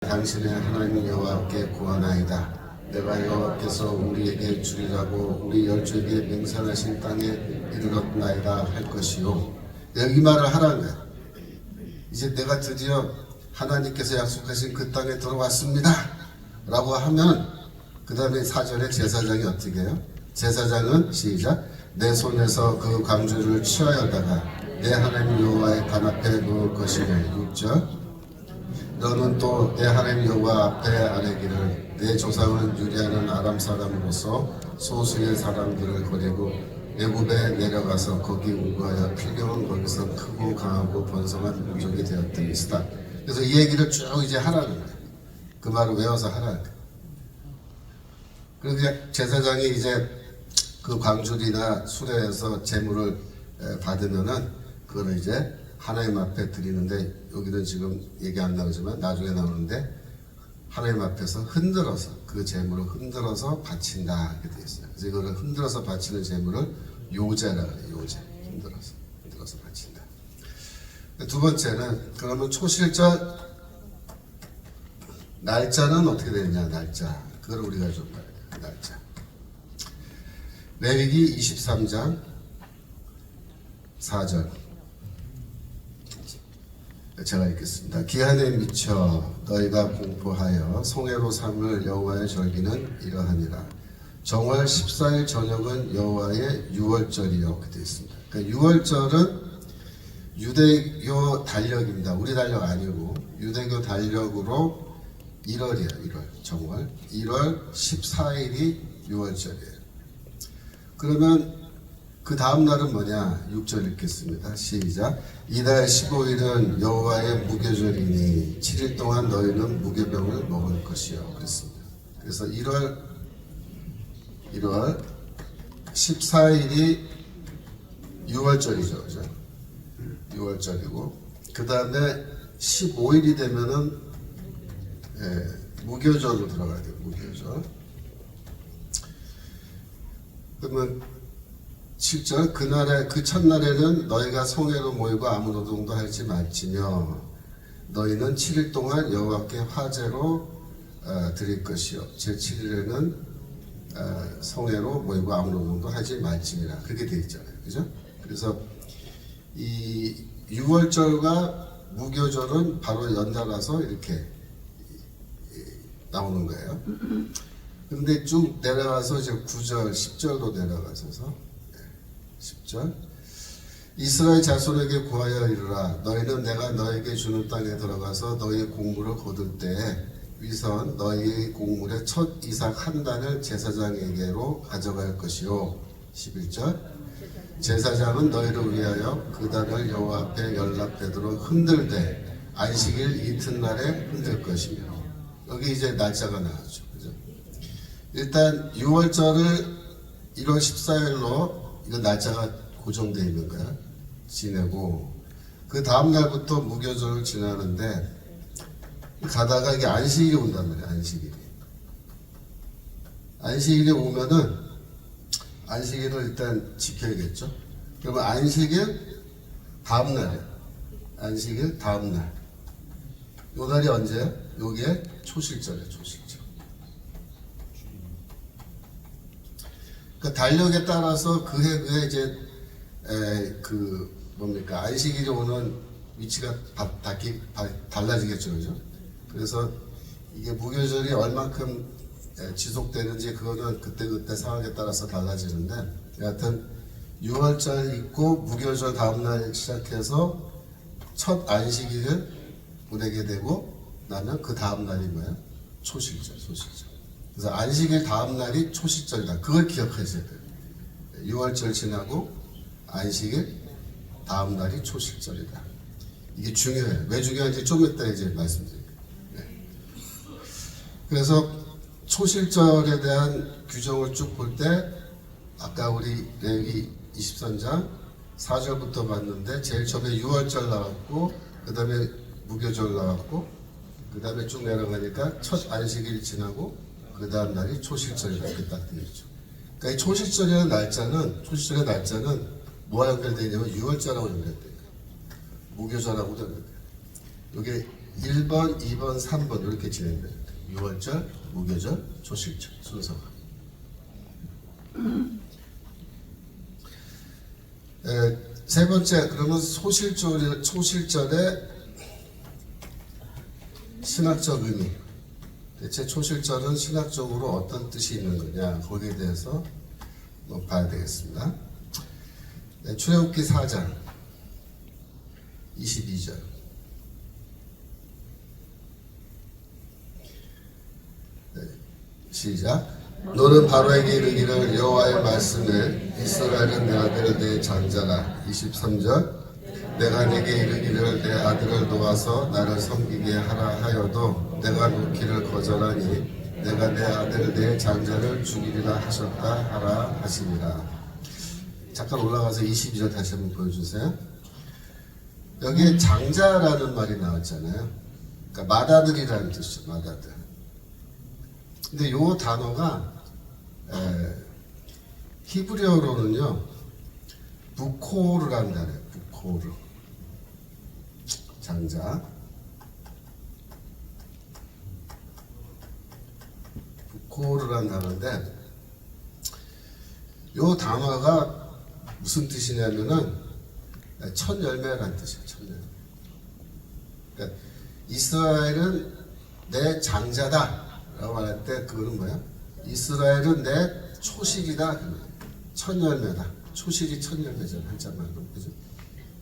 당신의 하나님 여호와께 구하나이다. 내가 여호와께서 우리에게 주리라고 우리 열조에게 맹세하신 땅에 이르렀나이다 할 것이요. 여기 말을 하라는 거야. 이제 내가 드디어 하나님께서 약속하신 그 땅에 들어왔습니다 라고 하면 그 다음에 4절에 제사장이 어떻게 해요? 제사장은 시작, 내 손에서 그 광주를 취하여다가 내 하나님 여호와의 단 앞에 놓을 것이래. 6절, 너는 또 내 하나님 여호와 앞에 아뢰기를, 내 조상은 유리하는 아람 사람으로서 소수의 사람들을 거리고 애굽에 내려가서 거기 우거하여 필경은 거기서 크고 강하고 번성한 민족이 되었더니시다. 그래서 이 얘기를 쭉 이제 하라는 거예요. 그 말을 외워서 하라는 거예요. 그리고 제사장이 이제 그 광주리나 수레에서 제물을 받으면은 그거를 이제 하나님 앞에 드리는데, 여기는 지금 얘기 안 나오지만 나중에 나오는데 하나님 앞에서 흔들어서 그 제물을 흔들어서 바친다 이렇게 되어 있어요. 그래서 이거를 흔들어서 바치는 제물을 요제라 그래요. 요제. 흔들어서 바친다. 두 번째는, 그러면 초실절 날짜는 어떻게 되느냐. 날짜, 그걸 우리가 좀 봐야 돼요. 날짜. 레위기 23장 4절 제가 읽겠습니다. 기한에 미쳐 너희가 공포하여 송해로 삼을 여호와의 절기는 이러하니라. 정월 14일 저녁은 여호와의 유월절이요. 그렇게 되어 있습니다. 그러니까 유월절은 유대교 달력입니다. 우리 달력 아니고 유대교 달력으로 1월이에요. 1월 정월 1월 14일이 유월절이에요. 그러면 그 다음 날은 뭐냐? 6절 읽겠습니다. 시작. 이달 15일은 여호와의 무교절이니 7일 동안 너희는 무교병을 먹을 것이요. 그랬습니다. 그래서 1월 14일이 6월절이죠. 그죠? 6월절이고, 그 다음에 15일이 되면은 무교절로 들어가야 돼요. 무교절. 그러면 7절, 그날에 그 첫날에는 너희가 성회로 모이고 아무 노동도 하지 말지며 너희는 7일 동안 여호와께 화제로 드릴 것이요. 제7일에는 성회로 모이고 아무 노동도 하지 말지니라. 그렇게 되어 있잖아요. 그죠? 그래서 이 6월절과 무교절은 바로 연달아서 이렇게 나오는 거예요. 그런데 쭉 내려가서 이제 9절, 10절도 내려가셔서 10절, 이스라엘 자손에게 구하여 이르라. 너희는 내가 너에게 주는 땅에 들어가서 너희의 곡물을 거둘 때에 위선 너희의 곡물의 첫 이삭 한 단을 제사장에게로 가져갈 것이요. 11절, 제사장은 너희를 위하여 그 단을 여호와 앞에 연락되도록 흔들되 안식일 이튿날에 흔들 것이며. 여기 이제 날짜가 나왔죠. 그죠? 일단 6월절을 1월 14일로 이건 날짜가 고정되어 있는 거야. 지내고, 그 다음 날부터 무교절을 지나는데 가다가 이게 안식일이 온단 말이야. 안식일이 오면은 안식일을 일단 지켜야겠죠. 그러면 안식일 다음 날이야. 안식일 다음 날. 요 날이 언제야? 요게 초실절이야. 초실절. 그 달력에 따라서 그해 이제 뭡니까, 안식일이 오는 위치가 달라지겠죠. 그죠? 그래서 이게 무교절이 얼만큼 지속되는지 그거는 그때 상황에 따라서 달라지는데, 여하튼 6월절 있고 무교절 다음날 시작해서 첫 안식일을 보내게 되고 나면 그 다음날이 뭐야? 초실절. 그래서 안식일 다음날이 초실절이다. 그걸 기억하셔야 돼요. 6월절 지나고 안식일 다음날이 초실절이다. 이게 중요해요. 왜 중요한지 좀 이따 이제 말씀드릴게요. 네. 그래서 초실절에 대한 규정을 쭉 볼 때 아까 우리 레위기 23장 4절부터 봤는데 제일 처음에 6월절 나왔고, 그 다음에 무교절 나왔고, 그 다음에 쭉 내려가니까 첫 안식일 지나고 그 다음 날이 초실절이다. 이렇게 딱 되어 있죠. 그러니까 이 초실절의 날짜는 뭐와 연결되어 있냐면 6월절하고 연결돼요. 무교절하고도 연결돼요. 이게 1번, 2번, 3번 이렇게 진행됩니다. 유월절, 무교절, 초실절 순서가. 세 번째, 그러면 초실절의 신학적 의미. 대체 초실절은 신학적으로 어떤 뜻이 있는 거냐, 거기에 대해서 봐야 되겠습니다. 출애굽기 4장 22절. 시작. 너는 바로에게 이르기를 여호와의 말씀을 이스라엘은 내 아들을 내 장자라. 23절. 내가 내게 이르기를 내 아들을 놓아서 나를 섬기게 하라 하여도 내가 놓기를 거절하니 내가 내 아들 내 장자를 죽이리라 하셨다 하라 하시니라. 잠깐 올라가서 22절 다시 한번 보여주세요. 여기에 장자라는 말이 나왔잖아요. 그러니까 맏아들이라는 뜻이죠. 맏아들. 근데 이 단어가 히브리어로는요 부코르라는 단어예요. 부코르. 장자. 부코르라는 단어인데 이 단어가 무슨 뜻이냐면은 첫 열매라는 뜻이에요. 첫 열매. 그러니까 이스라엘은 내 장자다 라고 말할 때 그거는 뭐야? 이스라엘은 내 초실이다. 첫 열매다. 초실이 첫 열매잖아. 한자말로. 그죠?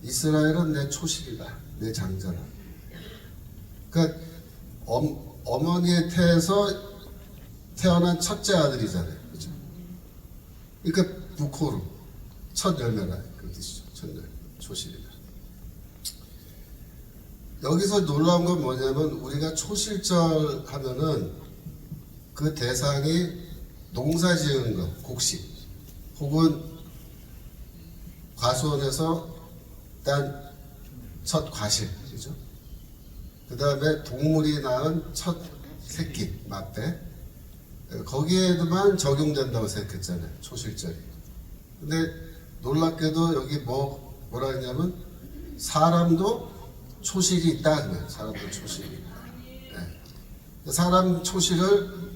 이스라엘은 내 초실이다. 내 장자다. 그러니까 어머니의 태에서 태어난 첫째 아들이잖아요. 그죠? 그러니까 부코르. 첫 열매라. 그 뜻이죠. 첫 열매. 초실이다. 여기서 놀라운 건 뭐냐면 우리가 초실절 하면은 그 대상이 농사 지은 것, 곡식, 혹은 과수원에서 딴 첫 과실, 그죠? 그 다음에 동물이 낳은 첫 새끼, 맞배. 거기에만 적용된다고 생각했잖아요, 초실절이. 근데 놀랍게도 여기 뭐라 했냐면 사람도 초실이 있다, 그러면 사람도 초실이 있다. 네. 사람 초실을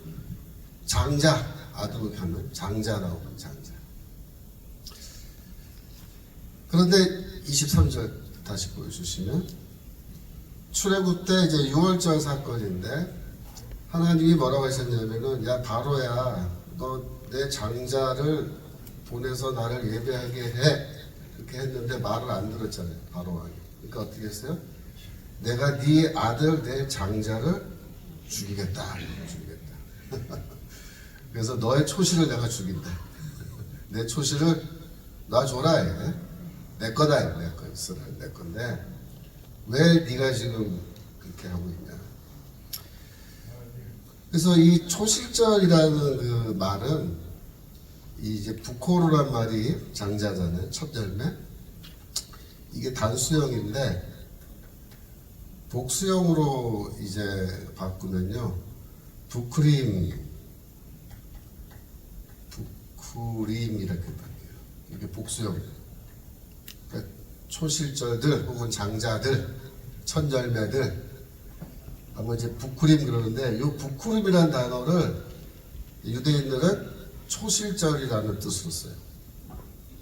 장자, 아들로 하면 장자라고 하면 장자. 그런데 23절 다시 보여주시면 출애굽 때 이제 유월절 사건인데 하나님이 뭐라고 하셨냐면은 야 바로야 너 내 장자를 보내서 나를 예배하게 해 그렇게 했는데 말을 안 들었잖아요. 바로가. 그러니까 어떻게 했어요? 내가 네 아들 내 장자를 죽이겠다. 그래서 너의 초실을 내가 죽인다. 내 초실을 놔줘라. 내 거다. 내 거. 이스라엘 내 건데 왜 네가 지금 그렇게 하고 있냐. 그래서 이 초실절이라는 그 말은 이제 부코르란 말이 장자잖아요. 첫 열매. 이게 단수형인데 복수형으로 이제 바꾸면요. 부크림 이렇게 바뀌어요. 이게 복수형이에요. 그러니까 초실절들 혹은 장자들, 첫 열매들 아마 이제 부크림 그러는데 이 부크림이라는 단어를 유대인들은 초실절이라는 뜻으로 써요.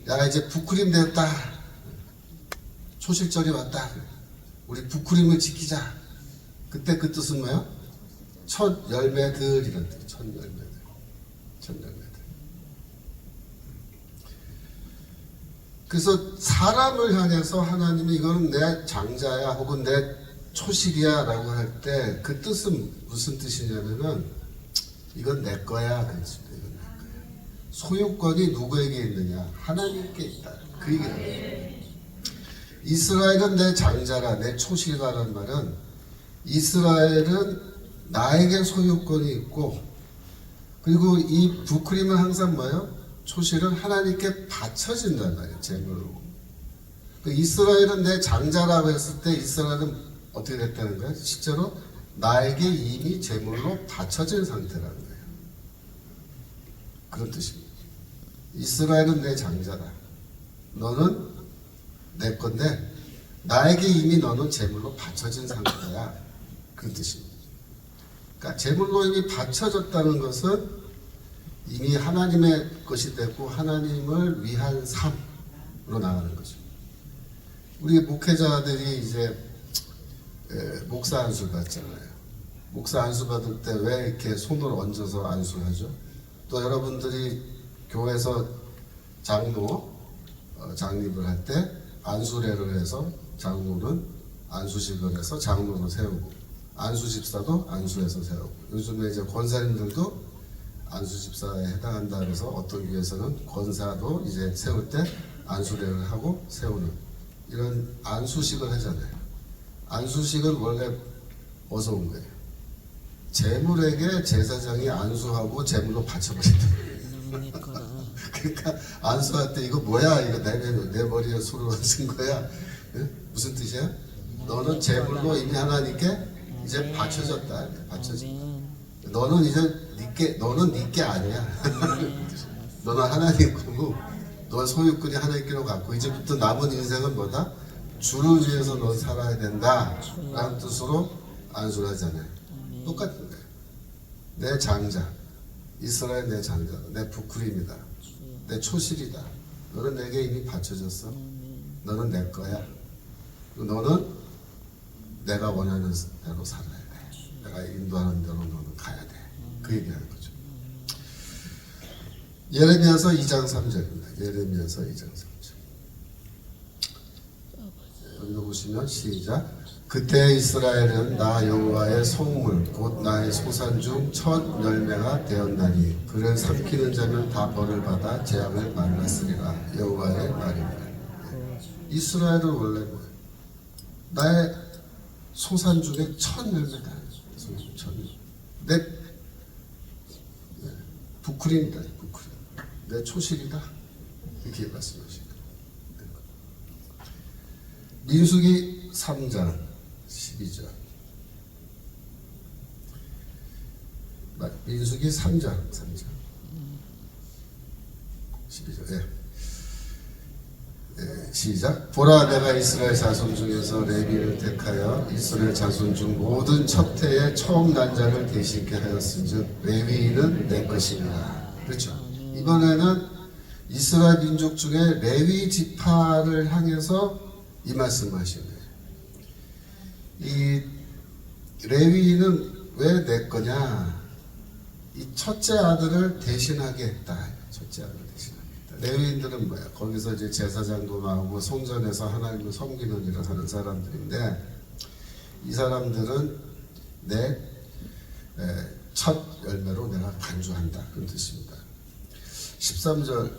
야 이제 부크림 됐다. 초실절이 왔다. 우리 부크림을 지키자. 그때 그 뜻은 뭐야? 첫 열매들이란 뜻. 첫 열매들. 첫 열매들. 그래서 사람을 향해서 하나님이 이거는 내 장자야 혹은 내 초실이야 라고 할 때 그 뜻은 무슨 뜻이냐면은 이건 내 거야. 그렇습니다. 이건 내 거야. 소유권이 누구에게 있느냐? 하나님께 있다. 그 얘기예요. 이스라엘은 내 장자라 내 초실이라는 말은 이스라엘은 나에게 소유권이 있고 그리고 이 부크림은 항상 뭐예요? 초실은 하나님께 바쳐진단 말이에요. 제물로. 이스라엘은 내 장자라고 했을 때 이스라엘은 어떻게 됐다는 거예요? 실제로 나에게 이미 제물로 바쳐진 상태라는 거예요. 그런 뜻입니다. 이스라엘은 내 장자다. 너는 내 건데 나에게 이미 너는 제물로 바쳐진 상태야. 그런 뜻입니다. 그러니까 제물로 이미 바쳐졌다는 것은 이미 하나님의 것이 되고 하나님을 위한 삶으로 나가는 거죠. 우리 목회자들이 이제 목사 안수 받잖아요. 목사 안수 받을 때 왜 이렇게 손을 얹어서 안수하죠? 또 여러분들이 교회에서 장로 장립을 할 때 안수례를 해서 장로는 안수식을 해서 장로로 세우고 안수집사도 안수해서 세우고 요즘에 이제 권사님들도 안수집사에 해당한다 그래서 어떤 교회에서는 권사도 이제 세울 때 안수례를 하고 세우는 이런 안수식을 하잖아요. 안수식은 원래 어디서 온 거예요? 재물에게 제사장이 안수하고 재물로 바쳐버린다. 그러니까 안수할 때 이거 뭐야? 이거 내 머리에 술을 얹은 거야? 예? 무슨 뜻이야? 너는 재물로 이미 하나님께 이제 바쳐졌다. 바쳐졌다. 너는 이제 너는 네게 아니야. 너는 하나님 거고 너 소유권이 하나님께로 갖고 이제부터 남은 인생은 뭐다? 주를 위해서 넌 살아야 된다 라는 뜻으로 안수를 하잖아요. 똑같은 거예요. 내 장자 이스라엘 내 장자 내 부크림이다 내 초실이다. 너는 내게 이미 바쳐졌어. 너는 내 거야. 너는 내가 원하는 대로 살아야 돼. 내가 인도하는 대로 너는 가야 돼. 그 얘기하는 거죠. 예레미야서 2장 3절입니다. 예레미야서 2장 3절. 여기도 보시면 시작. 그때 이스라엘은 나 여호와의 성물 곧 나의 소산 중 첫 열매가 되었나니 그를 삼키는 자는 다 벌을 받아 재앙을 만났으리라. 여호와의 말입니다. 이스라엘은 원래 뭐예요? 나의 소산 중에 첫 열매다. 내 부크림이다. 부크림. 내 초실이다. 이렇게 말씀하십니다. 민수기 3장 12절. 민수기 3장 12절. 시작. 보라 내가 이스라엘 자손 중에서 레위를 택하여 이스라엘 자손 중 모든 첫 해에 처음 난 자를 대신케 하였은즉 레위인은 내 것이니라. 그렇죠. 이번에는 이스라엘 민족 중에 레위 지파를 향해서 이 말씀하신 거예요. 이 레위인은 왜 내 거냐? 이 첫째 아들을 대신하게 했다. 첫째 아들을 대신하게 했다. 레위인들은 뭐야? 거기서 이제 제사장도 나오고 성전에서 하나님을 섬기는 일을 하는 사람들인데 이 사람들은 내 첫 열매로 내가 간주한다. 그런 뜻입니다. 13절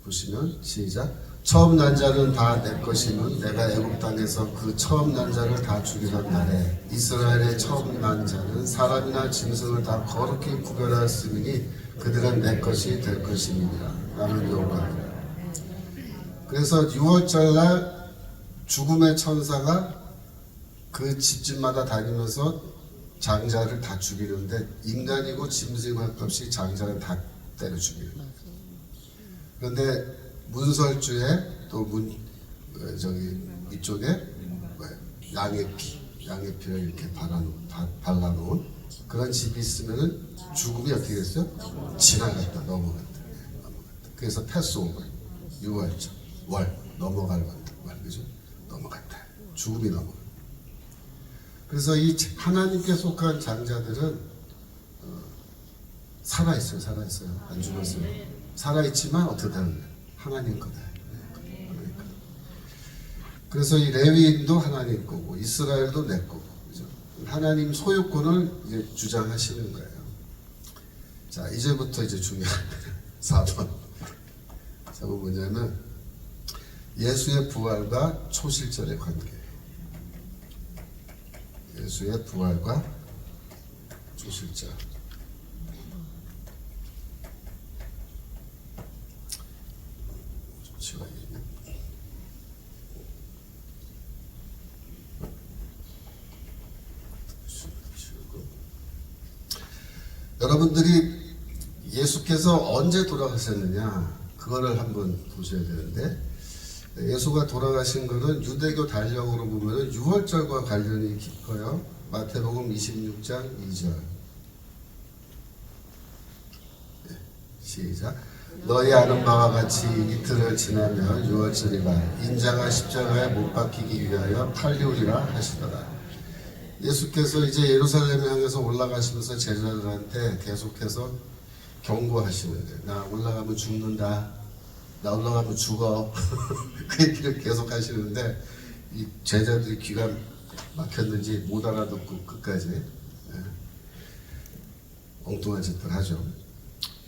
보시면 시작. 처음 난 자는 다 내 것이면 내가 애굽 땅에서 그 처음 난 자를 다 죽이던 날에 이스라엘의 처음 난 자는 사람이나 짐승을 다 거룩히 구별하였으니 그들은 내 것이 될 것입니다. 나는 여호와니라. 그래서 6월절 날 죽음의 천사가 그 집집마다 다니면서 장자를 다 죽이는데 인간이고 짐승과 없이 장자를 다 때려 죽이는 거예요. 그런데 문설주에 또 이쪽에 양의 피를 이렇게 발라놓은 그런 집이 있으면은 죽음이 어떻게 됐어요? 지나갔다 넘어갔다. 그래서 패스오버 6월절 월 넘어갈 월 그죠? 넘어갔다. 죽음이 넘어갔다. 그래서 이 하나님께 속한 장자들은 살아있어요. 안 죽었어요. 살아있지만 어떻게 되는 거예요? 하나님 거다. 그래서 이 레위인도 하나님 거고 이스라엘도 내 거고 그죠? 하나님 소유권을 이제 주장하시는 거예요. 자 이제부터 이제 중요한 4번. 4번 뭐냐면 예수의 부활과 초실절의 관계. 예수의 부활과 초실절. 여러분들이 예수께서 언제 돌아가셨느냐 그거를 한번 보셔야 되는데 예수가 돌아가신 것은 유대교 달력으로 보면 6월절과 관련이 깊어요. 마태복음 26장 2절. 시작. 너희 아는 바와 같이 이틀을 지나면 유월절이라 인자가 십자가에 못 박히기 위하여 팔리우리라 하시더라. 예수께서 이제 예루살렘을 향해서 올라가시면서 제자들한테 계속해서 경고하시는 거예요. 나 올라가면 죽는다. 나 올라가면 죽어. 그 얘기를 계속 하시는데 이 제자들이 귀가 막혔는지 못 알아듣고 끝까지 엉뚱한 짓들 하죠.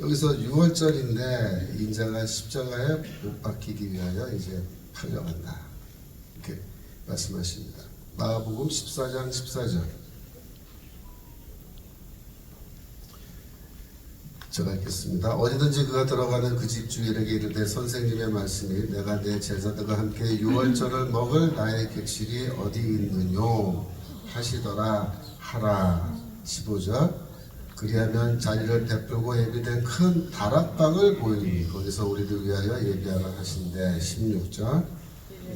여기서 유월절인데 인자가 십자가에 못 박히기 위하여 이제 팔려간다. 이렇게 말씀하십니다. 마가복음 14장 14절. 제가 읽겠습니다. 어디든지 그가 들어가는 그 집 주인에게 이르되 선생님의 말씀이 내가 내 제자들과 함께 유월절을 먹을 나의 객실이 어디 있느뇨 하시더라 하라. 15절. 그리하면 자리를 베풀고 예비된 큰 다락방을 보이니 거기서 우리를 위하여 예비하라 하신대. 16절.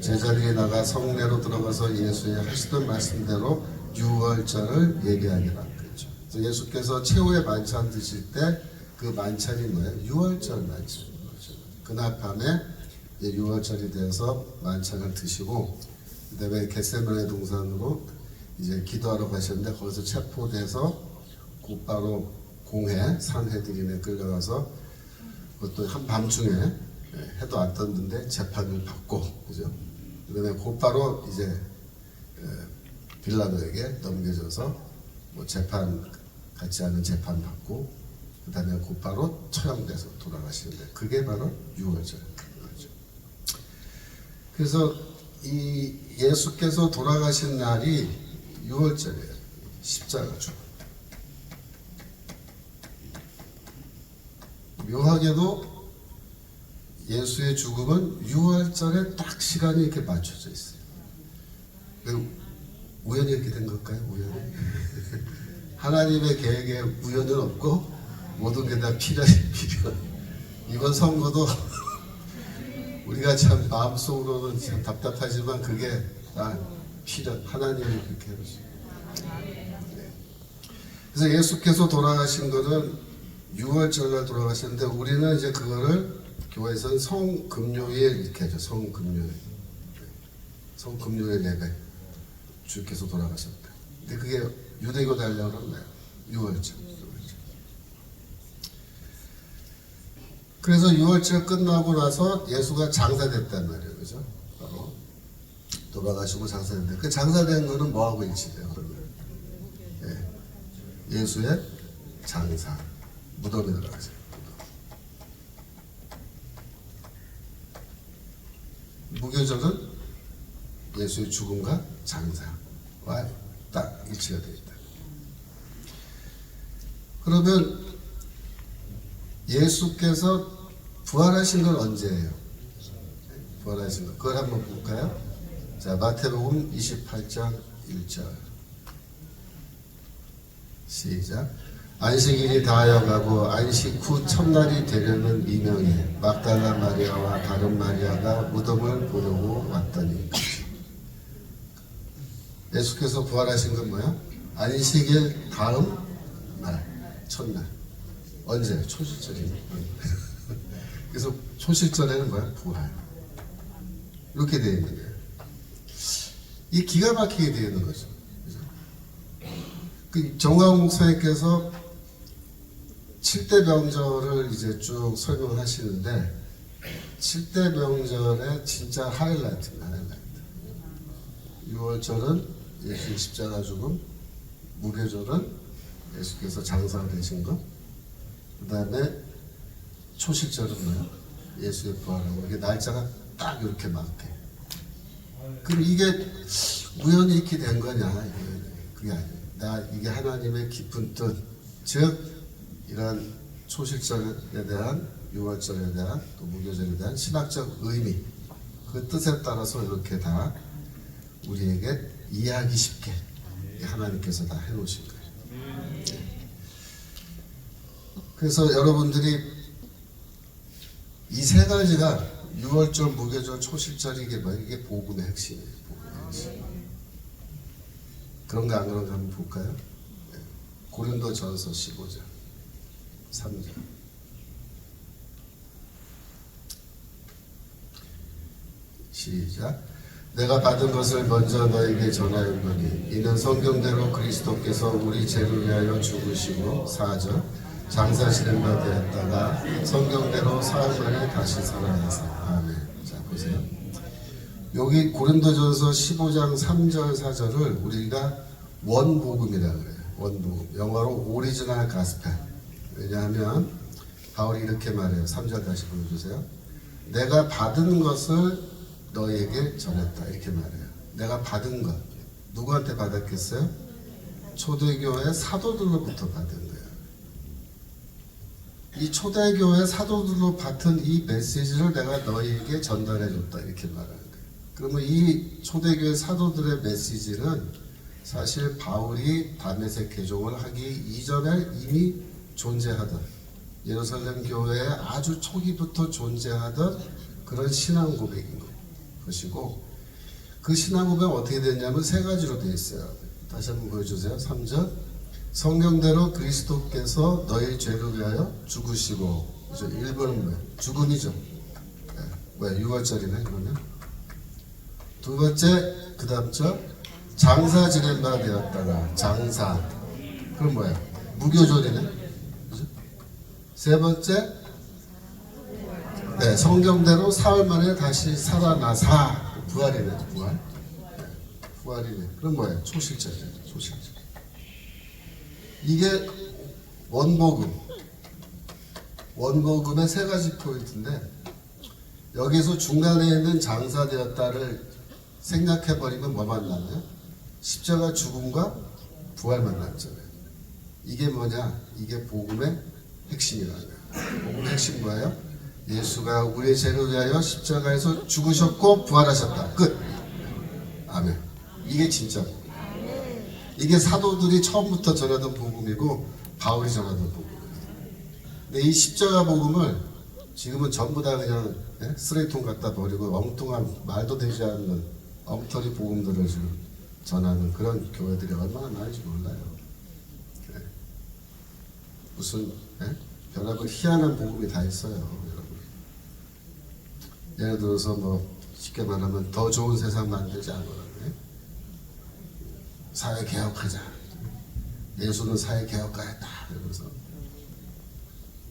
제자들이 나가 성내로 들어가서 예수의 하시던 말씀대로 유월절을 예비하니라 그랬죠. 그래서 예수께서 최후의 만찬 드실 때 그 만찬이 뭐예요? 유월절 만찬. 그날 밤에 유월절이 되어서 만찬을 드시고 그다음에 겟세마네 동산으로 이제 기도하러 가셨는데 거기서 체포돼서 곧바로 공회 산헤드린에 끌려가서 그것도 한밤중에 해도 안 떴는데 재판을 받고 그죠? 그다음에 곧바로 이제 빌라도에게 넘겨져서 뭐 재판 같지 않은 재판 받고 그다음에 곧바로 처형돼서 돌아가시는데 그게 바로 유월절이죠. 그래서 이 예수께서 돌아가신 날이 유월절이에요. 십자가 죽음. 묘하게도 예수의 죽음은 유월절에 딱 시간이 이렇게 맞춰져 있어요. 우연히 이렇게 된 걸까요? 우연히? 하나님의 계획에 우연은 없고 모든 게 다 필연. 이번 선거도 우리가 참 마음속으로는 참 답답하지만 그게 다 필연. 하나님이 그렇게 해주십니다. 그래서 예수께서 돌아가신 것은 유월절날 돌아가셨는데 우리는 이제 그거를 교회에서는 성금요일 이렇게 하죠. 성금요일. 성금요일 예배. 주께서 돌아가셨다. 근데 그게 유대교 달력은 뭐예요? 유월절. 그래서 유월절 끝나고 나서 예수가 장사됐단 말이에요. 그죠? 돌아가시고 장사됐는데 그 장사된 거는 뭐하고 일치돼요? 그러면? 예수의 장사. 무덤에 들어가세요. 무교절은 예수의 죽음과 장사와 딱 일치가 되어 있다. 그러면 예수께서 부활하신 건 언제예요? 부활하신 건 그걸 한번 볼까요? 자, 마태복음 28장 1절 시작. 안식일이 다하여가고 안식 후 첫날이 되려는 이명에 막달라 마리아와 다른 마리아가 무덤을 보려고 왔더니 예수께서 부활하신 건 뭐야? 안식일 다음 날, 첫날. 언제? 초실절이네. 그래서 초실절에는 뭐야? 부활. 이렇게 되어 있는 거예요. 이 기가 막히게 되어 있는 거죠. 그 정광훈 목사님께서 7대 명절을 이제 쭉 설명하시는데 7대 명절의 진짜 하이라이트입니다. 하이라이트. 6월절은 예수의 십자가 죽음, 무교절은 예수께서 장사되신 것, 그 다음에 초실절은 뭐야? 예수의 부활하고 이게 날짜가 딱 이렇게 맞게. 그럼 이게 우연히 이렇게 된 거냐? 그게 아니에요. 이게 하나님의 깊은 뜻, 즉 이런 초실절에 대한 유월절에 대한 또 무교절에 대한 신학적 의미, 그 뜻에 따라서 이렇게 다 우리에게 이해하기 쉽게 하나님께서 다 해놓으신 거예요. 그래서 여러분들이 이 세 가지가 유월절, 무교절, 초실절 이게 뭐예요? 이게 복음의 핵심이에요. 복음의 핵심. 그런가 안 그런가 한번 볼까요? 고린도전서 15장 3절. 시작. 내가 받은 것을 먼저 너에게 전하였노니 이는 성경대로 그리스도께서 우리 죄를 위하여 죽으시고 4절 장사시는 바 되었다가 성경대로 사흘 만에 다시 살아나사. 아멘. 자 보세요. 여기 고린도전서 15장 3절 4절을 우리가 원복음이라 그래요. 원복음. 영어로 오리지널 가스펠. 왜냐하면 바울이 이렇게 말해요. 3절 다시 보여주세요. 내가 받은 것을 너에게 전했다. 이렇게 말해요. 내가 받은 것. 누구한테 받았겠어요? 초대교회 사도들로부터 받은 거예요. 이 초대교회 사도들로 받은 이 메시지를 내가 너에게 전달해 줬다. 이렇게 말하는 거예요. 그러면 이 초대교회 사도들의 메시지는 사실 바울이 다메섹 개종을 하기 이전에 이미 존재하던 예루살렘 교회에 아주 초기부터 존재하던 그런 신앙 고백인 것이고, 그 신앙 고백은 어떻게 됐냐면 세 가지로 되어 있어요. 다시 한번 보여주세요. 3절. 성경대로 그리스도께서 너희 죄를 위하여 죽으시고, 그죠? 1번은 뭐예요? 죽음이죠. 네. 왜? 6월절이네 그러면. 두 번째, 그 다음 절. 장사 지낸 바 되었다가. 장사. 그럼 뭐야? 무교절이네. 그죠? 세 번째, 네, 성경대로 사흘 만에 다시 살아나사. 부활이네. 부활. 네, 부활이네. 그럼 뭐예요? 초실절이죠. 초실절. 이게 원복음. 원복음의 세 가지 포인트인데, 여기서 중간에 있는 장사되었다를 생략해버리면 뭐 만나나요? 십자가 죽음과 부활만 남잖아요. 이게 뭐냐? 이게 복음의 핵심이라는 거예요. 복음의 핵심 뭐예요? 예수가 우리의 죄를 위하여 십자가에서 죽으셨고 부활하셨다. 끝. 아멘. 이게 진짜 복음. 이게 사도들이 처음부터 전하던 복음이고 바울이 전하던 복음이에요. 근데 이 십자가 복음을 지금은 전부 다 그냥 쓰레기통 갖다 버리고 엉뚱한 말도 되지 않는 엉터리 복음들을 지금 전하는 그런 교회들이 얼마나 많은지 몰라요. 무슨 별하고 희한한 복음이 다 있어요, 여러분. 예를 들어서 뭐 쉽게 말하면 더 좋은 세상 만들지 않거나 사회 개혁하자. 예수는 사회 개혁가였다. 그러면서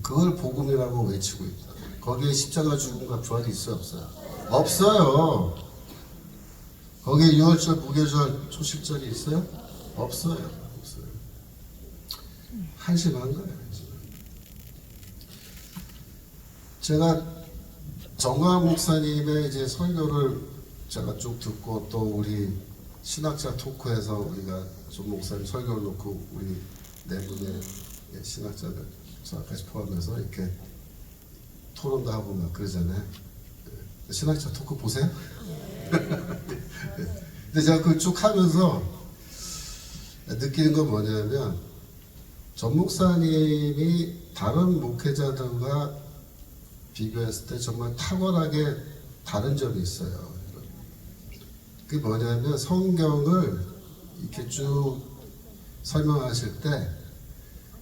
그걸 복음이라고 외치고 있다. 거기에 십자가 죽음과 부활이 있어요, 없어요? 없어요. 거기에 유월절, 무교절, 초실절이 있어요? 없어요. 없어요. 한심한 거예요. 한심한. 제가 정광 목사님의 이제 설교를 제가 쭉 듣고 또 우리 신학자 토크에서 우리가 정 목사님 설교를 놓고 우리 네 분의 신학자들 저까지 포함해서 이렇게 토론도 하고 막 그러잖아요. 신학자 토크 보세요? 근데 제가 그걸 쭉 하면서 느끼는 건 뭐냐면 전 목사님이 다른 목회자들과 비교했을 때 정말 탁월하게 다른 점이 있어요. 그게 뭐냐면 성경을 이렇게 쭉 설명하실 때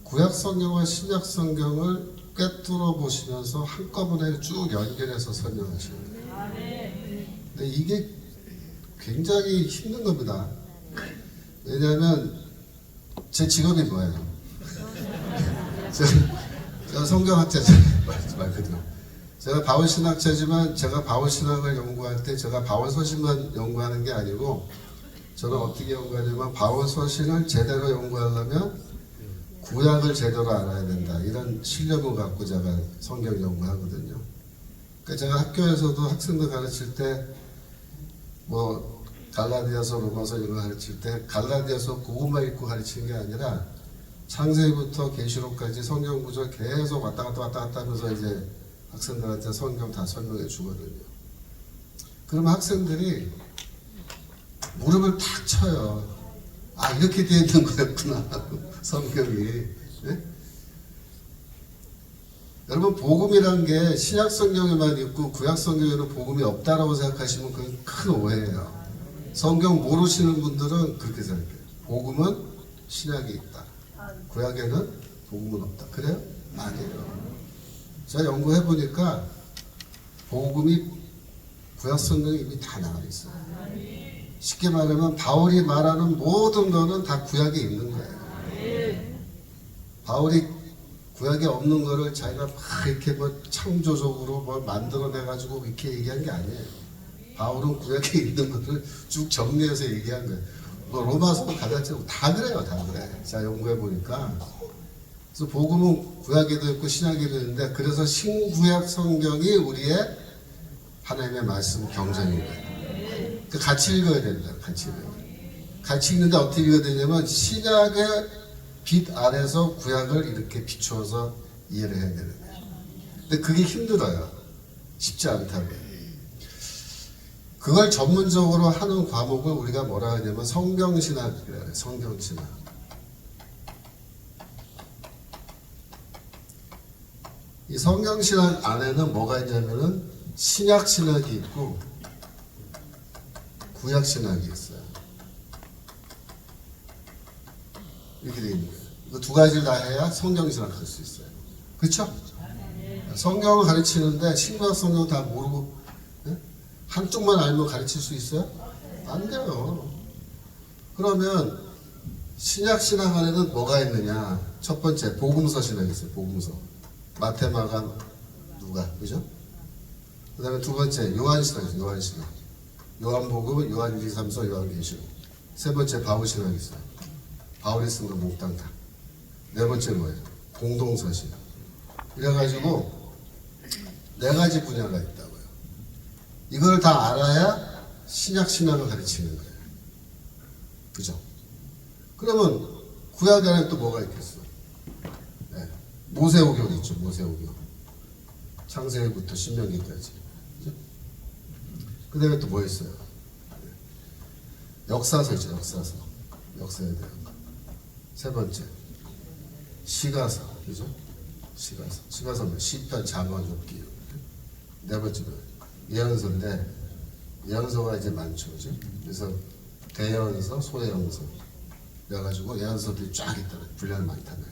구약 성경과 신약 성경을 꿰뚫어 보시면서 한꺼번에 쭉 연결해서 설명하시는 거예요. 근데 이게 굉장히 힘든 겁니다. 왜냐하면 제 직업이 뭐예요? 제가 성경학자잖아요. 말 그대로. 제가 바울신학자지만 제가 바울신학을 연구할 때 제가 바울서신만 연구하는 게 아니고 저는 어떻게 연구하냐면 바울서신을 제대로 연구하려면 구약을 제대로 알아야 된다. 이런 신념을 갖고 제가 성경 연구하거든요. 그러니까 제가 학교에서도 학생들 가르칠 때 뭐 갈라디아서, 로마서 이런 거 가르칠 때 갈라디아서 그것만 읽고 가르치는 게 아니라 창세기부터 계시록까지 성경 구절 계속 왔다 갔다 하면서 이제 학생들한테 성경 다 설명해 주거든요. 그러면 학생들이 무릎을 탁 쳐요. 아, 이렇게 되어 있는 거였구나. 성경이. 네? 여러분, 복음이란 게 신약 성경에만 있고 구약 성경에는 복음이 없다라고 생각하시면 그건 큰 오해예요. 성경 모르시는 분들은 그렇게 생각해요. 복음은 신약에 있다. 구약에는 복음은 없다. 그래요? 아니에요. 제가 연구해 보니까 복음이 구약 성경에 이미 다 나와 있어요. 쉽게 말하면 바울이 말하는 모든 거는 다 구약에 있는 거예요. 바울이 구약에 없는 거를 자기가 막 이렇게 뭐 창조적으로 뭘 만들어내가지고 이렇게 얘기한 게 아니에요. 바울은 구약에 있는 거를 쭉 정리해서 얘기한 거예요. 뭐 로마서도 갈라디아서 다 그래요, 다 그래. 자, 연구해 보니까. 그래서 복음은 구약에도 있고 신약에도 있는데, 그래서 신구약 성경이 우리의 하나님의 말씀 경전인 거예요. 그 같이 읽어야 된다, 같이 읽어야 돼. 같이 읽는데 어떻게 읽어야 되냐면, 신약의 빛 아래서 구약을 이렇게 비추어서 이해를 해야 되는 거예요. 근데 그게 힘들어요. 쉽지 않다고요. 그걸 전문적으로 하는 과목을 우리가 뭐라 하냐면 성경신학이라고 해요. 성경신학. 이 성경신학 안에는 뭐가 있냐면은 신약신학이 있고 구약신학이 있어요. 이렇게 되어 있는 거예요. 이 두 가지를 다 해야 성경신학 할 수 있어요. 그렇죠? 성경을 가르치는데 신구약 성경 다 모르고 한쪽만 알면 가르칠 수 있어요? 안 돼요. 그러면 신약 신학 안에는 뭐가 있느냐? 첫 번째 복음서 신학이 있어요. 복음서. 마태, 마가, 누가, 그죠? 그 다음에 두 번째 요한 신학이 있어요. 요한 신학. 요한복음, 요한 1, 2, 3서, 요한계시록. 세 번째 바울 신학이 있어요. 바울이 쓴 거 몽땅 다. 네 번째 뭐예요? 공동서 신학. 이래가지고 네 가지 분야가 있다고요. 이걸 다 알아야 신약 신학을 가르치는 거예요. 그죠? 그러면 구약 안에 또 뭐가 있겠어? 네. 모세오경이 있죠. 모세오경. 창세기부터 신명기까지. 그죠? 그 다음에 또 뭐 있어요? 역사서 있죠. 역사서. 역사에 대한 거. 세 번째 시가서. 그죠? 시가서. 시가서 뭐 시편, 잠언, 욥기. 네 번째 예언서인데 예언서가 이제 많죠. 그죠? 그래서 대예언서, 소예언서 그래가지고 예언서들이 쫙 있다. 분량이 많다면.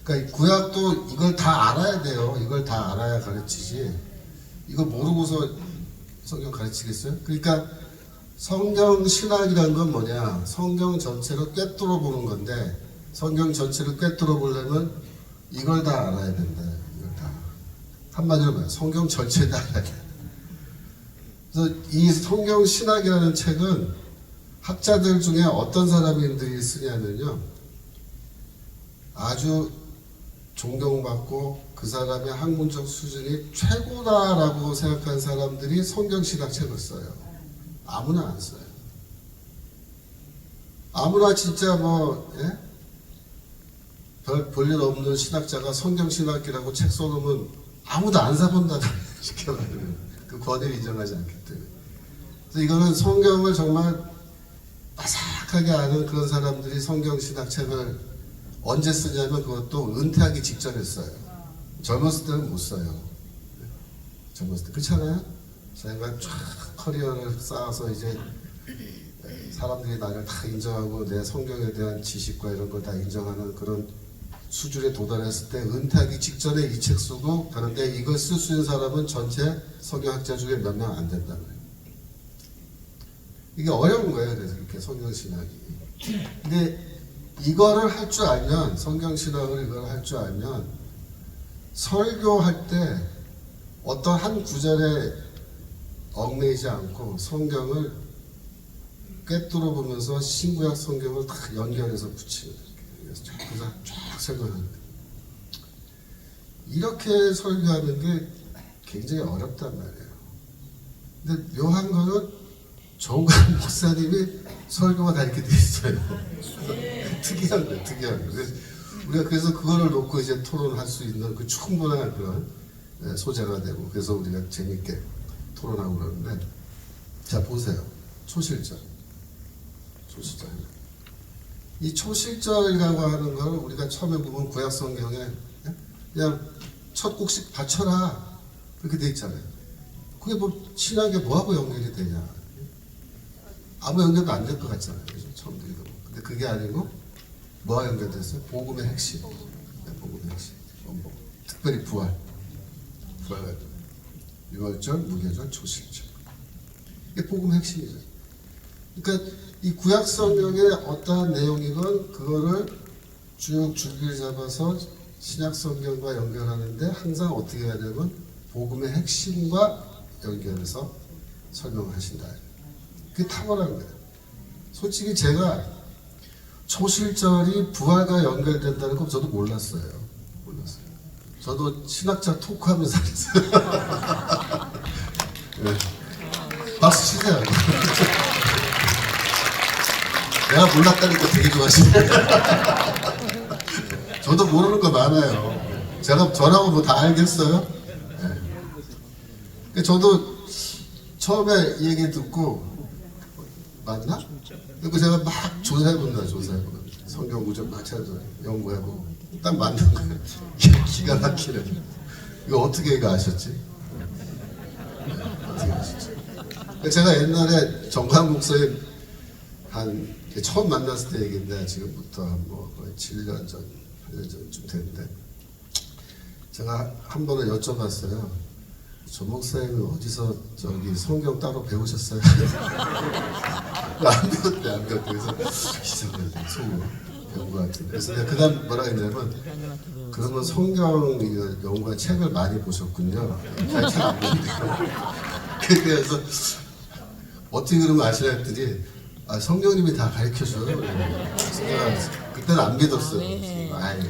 그러니까 구약도 이걸 다 알아야 돼요. 이걸 다 알아야 가르치지. 이거 모르고서 성경 가르치겠어요? 그러니까 성경 신학이라는 건 뭐냐? 성경 전체를 꿰뚫어 보는 건데, 성경 전체를 꿰뚫어 보려면 이걸 다 알아야 된다. 이걸 다. 한마디로 말해 성경 전체 다 알아야 돼. 그래서 이 성경 신학이라는 책은 학자들 중에 어떤 사람들이 쓰냐면요, 아주 존경받고 그 사람의 학문적 수준이 최고다라고 생각한 사람들이 성경 신학 책을 써요. 아무나 안 써요. 아무나 진짜 뭐 별 볼일 없는 신학자가 성경 신학이라고 책 써놓으면 아무도 안 사본다. 쉽게 말하면 그 권위를 인정하지 않기 때문에. 그래서 이거는 성경을 정말 바삭하게 아는 그런 사람들이 성경 신학 책을 언제 쓰냐면 그것도 은퇴하기 직전에 써요. 젊었을 때는 못 써요. 젊었을 때. 그렇잖아요? 자기가 쫙 커리어를 쌓아서 이제 사람들이 나를 다 인정하고 내 성경에 대한 지식과 이런 걸 다 인정하는 그런 수준에 도달했을 때 은퇴하기 직전에 이 책 쓰고, 그런데 이걸 쓸 수 있는 사람은 전체 성경학자 중에 몇 명 안 된다는 거예요. 이게 어려운 거예요. 그래서 이렇게 성경신학이. 근데 이거를 할 줄 알면, 성경신학을 이걸 할 줄 알면 설교할 때 어떤 한 구절에 얽매이지 않고 성경을 꿰뚫어 보면서 신구약 성경을 다 연결해서 붙이는 거예요. 그래서 쫙 설교하는 거예요. 이렇게 설교하는 게 굉장히 어렵단 말이에요. 근데 묘한 거는 정관 목사님이 설교가 다 이렇게 돼 있어요. 특이한 거예요, 특이한 거예요. 그래서 우리가 그래서 그거를 놓고 이제 토론할 수 있는 그 충분한 그런 소재가 되고, 그래서 우리가 재밌게 토론하고 그러는데, 자 보세요. 초실절. 초실절. 이 초실절이라고 하는 걸 우리가 처음에 보면 구약 성경에 그냥 첫 곡식 바쳐라 그렇게 돼 있잖아요. 그게 뭐 신학에 뭐하고 연결이 되냐? 아무 연결도 안 될 것 같잖아요. 그죠? 처음 읽어보면. 근데 근데 그게 아니고 뭐가 연결됐어요? 복음의 핵심. 네, 복음의 핵심. 특별히 부활. 부활. 유월절, 무교절, 초실절. 이게 복음의 핵심이죠. 그러니까 이 구약 성경의 어떠한 내용이건 그거를 쭉 줄기를 잡아서 신약 성경과 연결하는데 항상 어떻게 해야 되면 복음의 핵심과 연결해서 설명하신다. 그게 탁월한 거예요. 솔직히 제가 초실절이 부활과 연결된다는 건 저도 몰랐어요. 저도 신학자 토크하면서 했어요. 네. 박수 치세요. 내가 몰랐다니까 되게 좋아하시네. 저도 모르는 거 많아요. 제가 저라고 뭐 다 알겠어요? 네. 저도 처음에 이 얘기 듣고 맞나? 그리고 제가 막 조사해본다. 성경 구절 막 찾아서 연구해보고 딱 맞는 거예요. 기가 막히네. 이거 어떻게 이거 아셨지? 네, 어떻게 아셨지? 제가 옛날에 정광 목사님 처음 만났을 때 얘기인데 지금부터 뭐 거의 7년 전, 8년 전쯤 됐는데 제가 한 번은 여쭤봤어요. 조 목사님은 어디서 성경 따로 배우셨어요? 안 배웠대. 그래서 이상하게 속으로 배운 것 같은데. 그래서 내가 그 다음 뭐라 했냐면 그러면 성경 연구한 책을 많이 보셨군요. 잘 책 안 보는데요. 그래서 어떻게 그러면 아시라 했더니 성령님이 다 가르쳐줘요. 제가 그때는 안 믿었어요. 아이,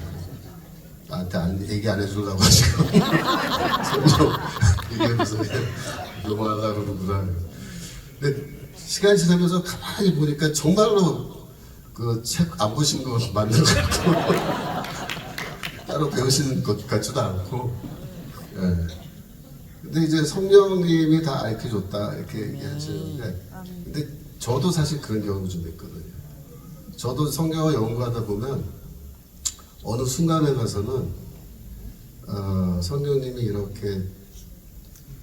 나한테 얘기 안 해주려고 하시고 성령 얘기하면서 넘어가려고 그러구나. 근데 시간이 지나면서 가만히 보니까 정말로 그 책 안 보신 거 맞는 것 같고 따로 배우시는 것 같지도 않고. 예. 근데 이제 성령님이 다 알려줬다 이렇게 얘기하시는데, 근데 저도 사실 그런 경우 좀 있거든요. 저도 성경을 연구하다 보면 어느 순간에 가서는 성령님이 이렇게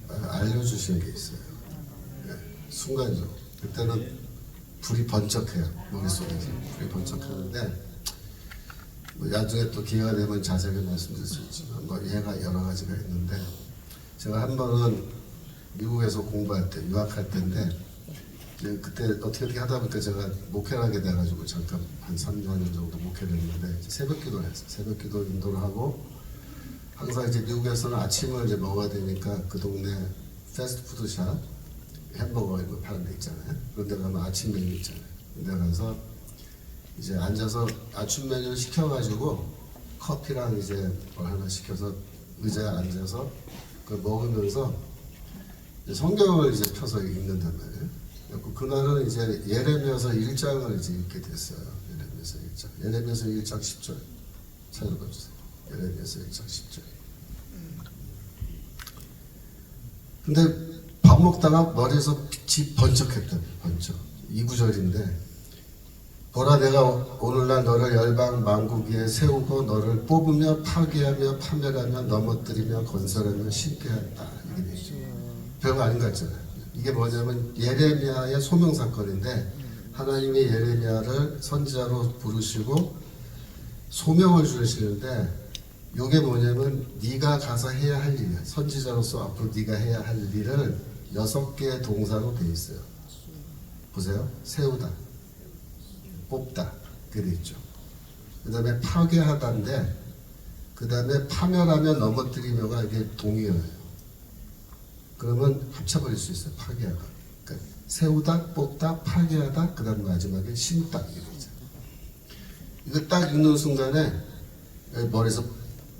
알려주시는 게 있어요. 네, 순간적으로. 그때는 불이 번쩍해요. 머릿속에서 불이 번쩍하는데 뭐 나중에 또 기회가 되면 자세하게 말씀드릴 수 있지만 뭐 얘가 여러 가지가 있는데, 제가 한 번은 미국에서 공부할 때, 유학할 때인데 그때 어떻게 하다 보니까 제가 목회를 하게 돼가지고 잠깐 한 3, 4년 정도 목회를 했는데 새벽 기도를 했어요. 새벽 기도 인도를 하고, 항상 이제 미국에서는 아침을 이제 먹어야 되니까 그 동네 패스트푸드샵 햄버거 이거 파는 데 있잖아요. 그런 데 가면 아침 메뉴 있잖아요. 그런 데 가서 이제 앉아서 아침 메뉴를 시켜가지고 커피랑 이제 뭘 하나 시켜서 의자에 앉아서 그걸 먹으면서 성경을 이제 펴서 읽는단 말이에요. 그날은 이제 예레미야서 1장을 이제 읽게 됐어요. 예레미야서 1장. 예레미야서 1장 10절 찾아봐 주세요. 예레미야서 1장 10절. 근데 밥 먹다가 머리에서 빛이 번쩍했다. 번쩍. 이 구절인데, 보라 내가 오늘날 너를 열방 만국 위에 세우고 너를 뽑으며 파괴하며 파멸하며 넘어뜨리며 건설하며 심게 한다. 이게 되죠. 별거 아닌 것 같잖아요. 이게 뭐냐면 예레미야의 소명 사건인데, 하나님이 예레미야를 선지자로 부르시고 소명을 주시는데, 이게 뭐냐면 네가 가서 해야 할 일이야. 선지자로서 앞으로 네가 해야 할 일을 6개의 동사로 돼 있어요. 보세요. 세우다, 뽑다, 그게 있죠. 그 다음에 파괴하다인데, 그 다음에 파멸하며 넘어뜨리며가 이게 동의어예요. 그러면 합쳐버릴 수 있어요. 파괴하다. 그러니까 세우다, 뽑다, 파괴하다, 그 다음 마지막에 심다. 이게 있잖아요. 이거 딱 읽는 순간에 머리에서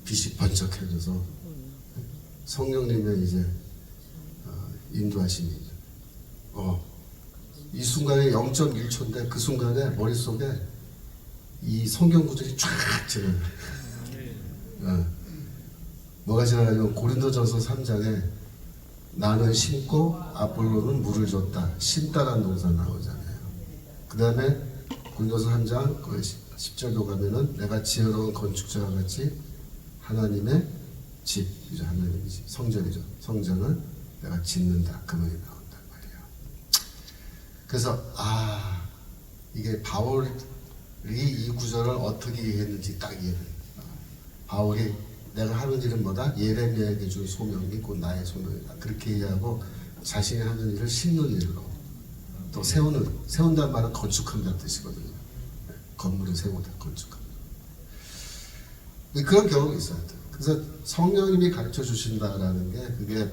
빛이 번쩍해져서 성령님의 이제 인도하심이 이 순간에 0.1초인데 그 순간에 머릿속에 이 성경 구절이 쫙 지나가요. 뭐가 지나가냐면 고린도전서 3장에 나는 심고 아볼로는 물을 줬다. 심다라는 동사 나오잖아요. 그 다음에 고린도서 3장 10절도 가면은 내가 지혜로운 건축자와 같이 하나님의 집이죠. 하나님의 집. 성전이죠. 성전을 내가 짓는다. 그 말이 나온단 말이에요. 그래서 이게 바울 이 구절을 어떻게 이해했는지 딱 이해해요. 바울이 내가 하는 일은 뭐다? 예레미야에게 준 소명이 곧 나의 소명이다. 그렇게 이해하고 자신이 하는 일을 심는 일로 또 세운다는 말은 건축한다는 뜻이거든요. 건물을 세우다 건축한다. 그런 경험이 있어요. 그래서 성령님이 가르쳐 주신다라는 게 그게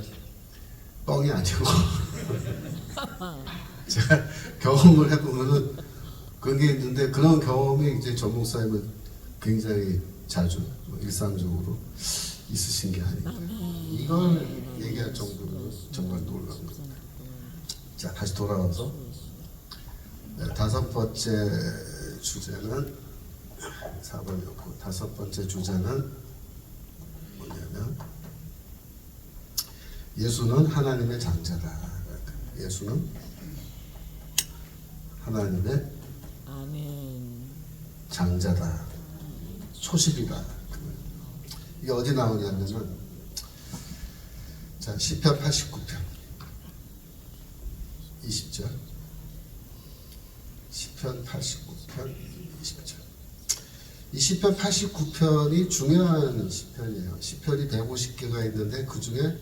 뻥이 아니고 제가 경험을 해보면은 그런 게 있는데 그런 경험이 이제 전 목사님은 굉장히 자주 일상적으로 있으신 게 아닌가 이걸 얘기할 정도로 정말 놀라운 겁니다. 자 다시 돌아와서 다섯 번째 주제는 4번이었고 다섯 번째 주제는 뭐냐면 예수는 하나님의 장자다. 예수는 하나님의 장자다. 초실이다. 이게 어디 나오냐면은 자 시편 89편 20절 시편 89편 20절 이 시편 89편이 중요한 시편이에요. 시편이 150개가 있는데 그 중에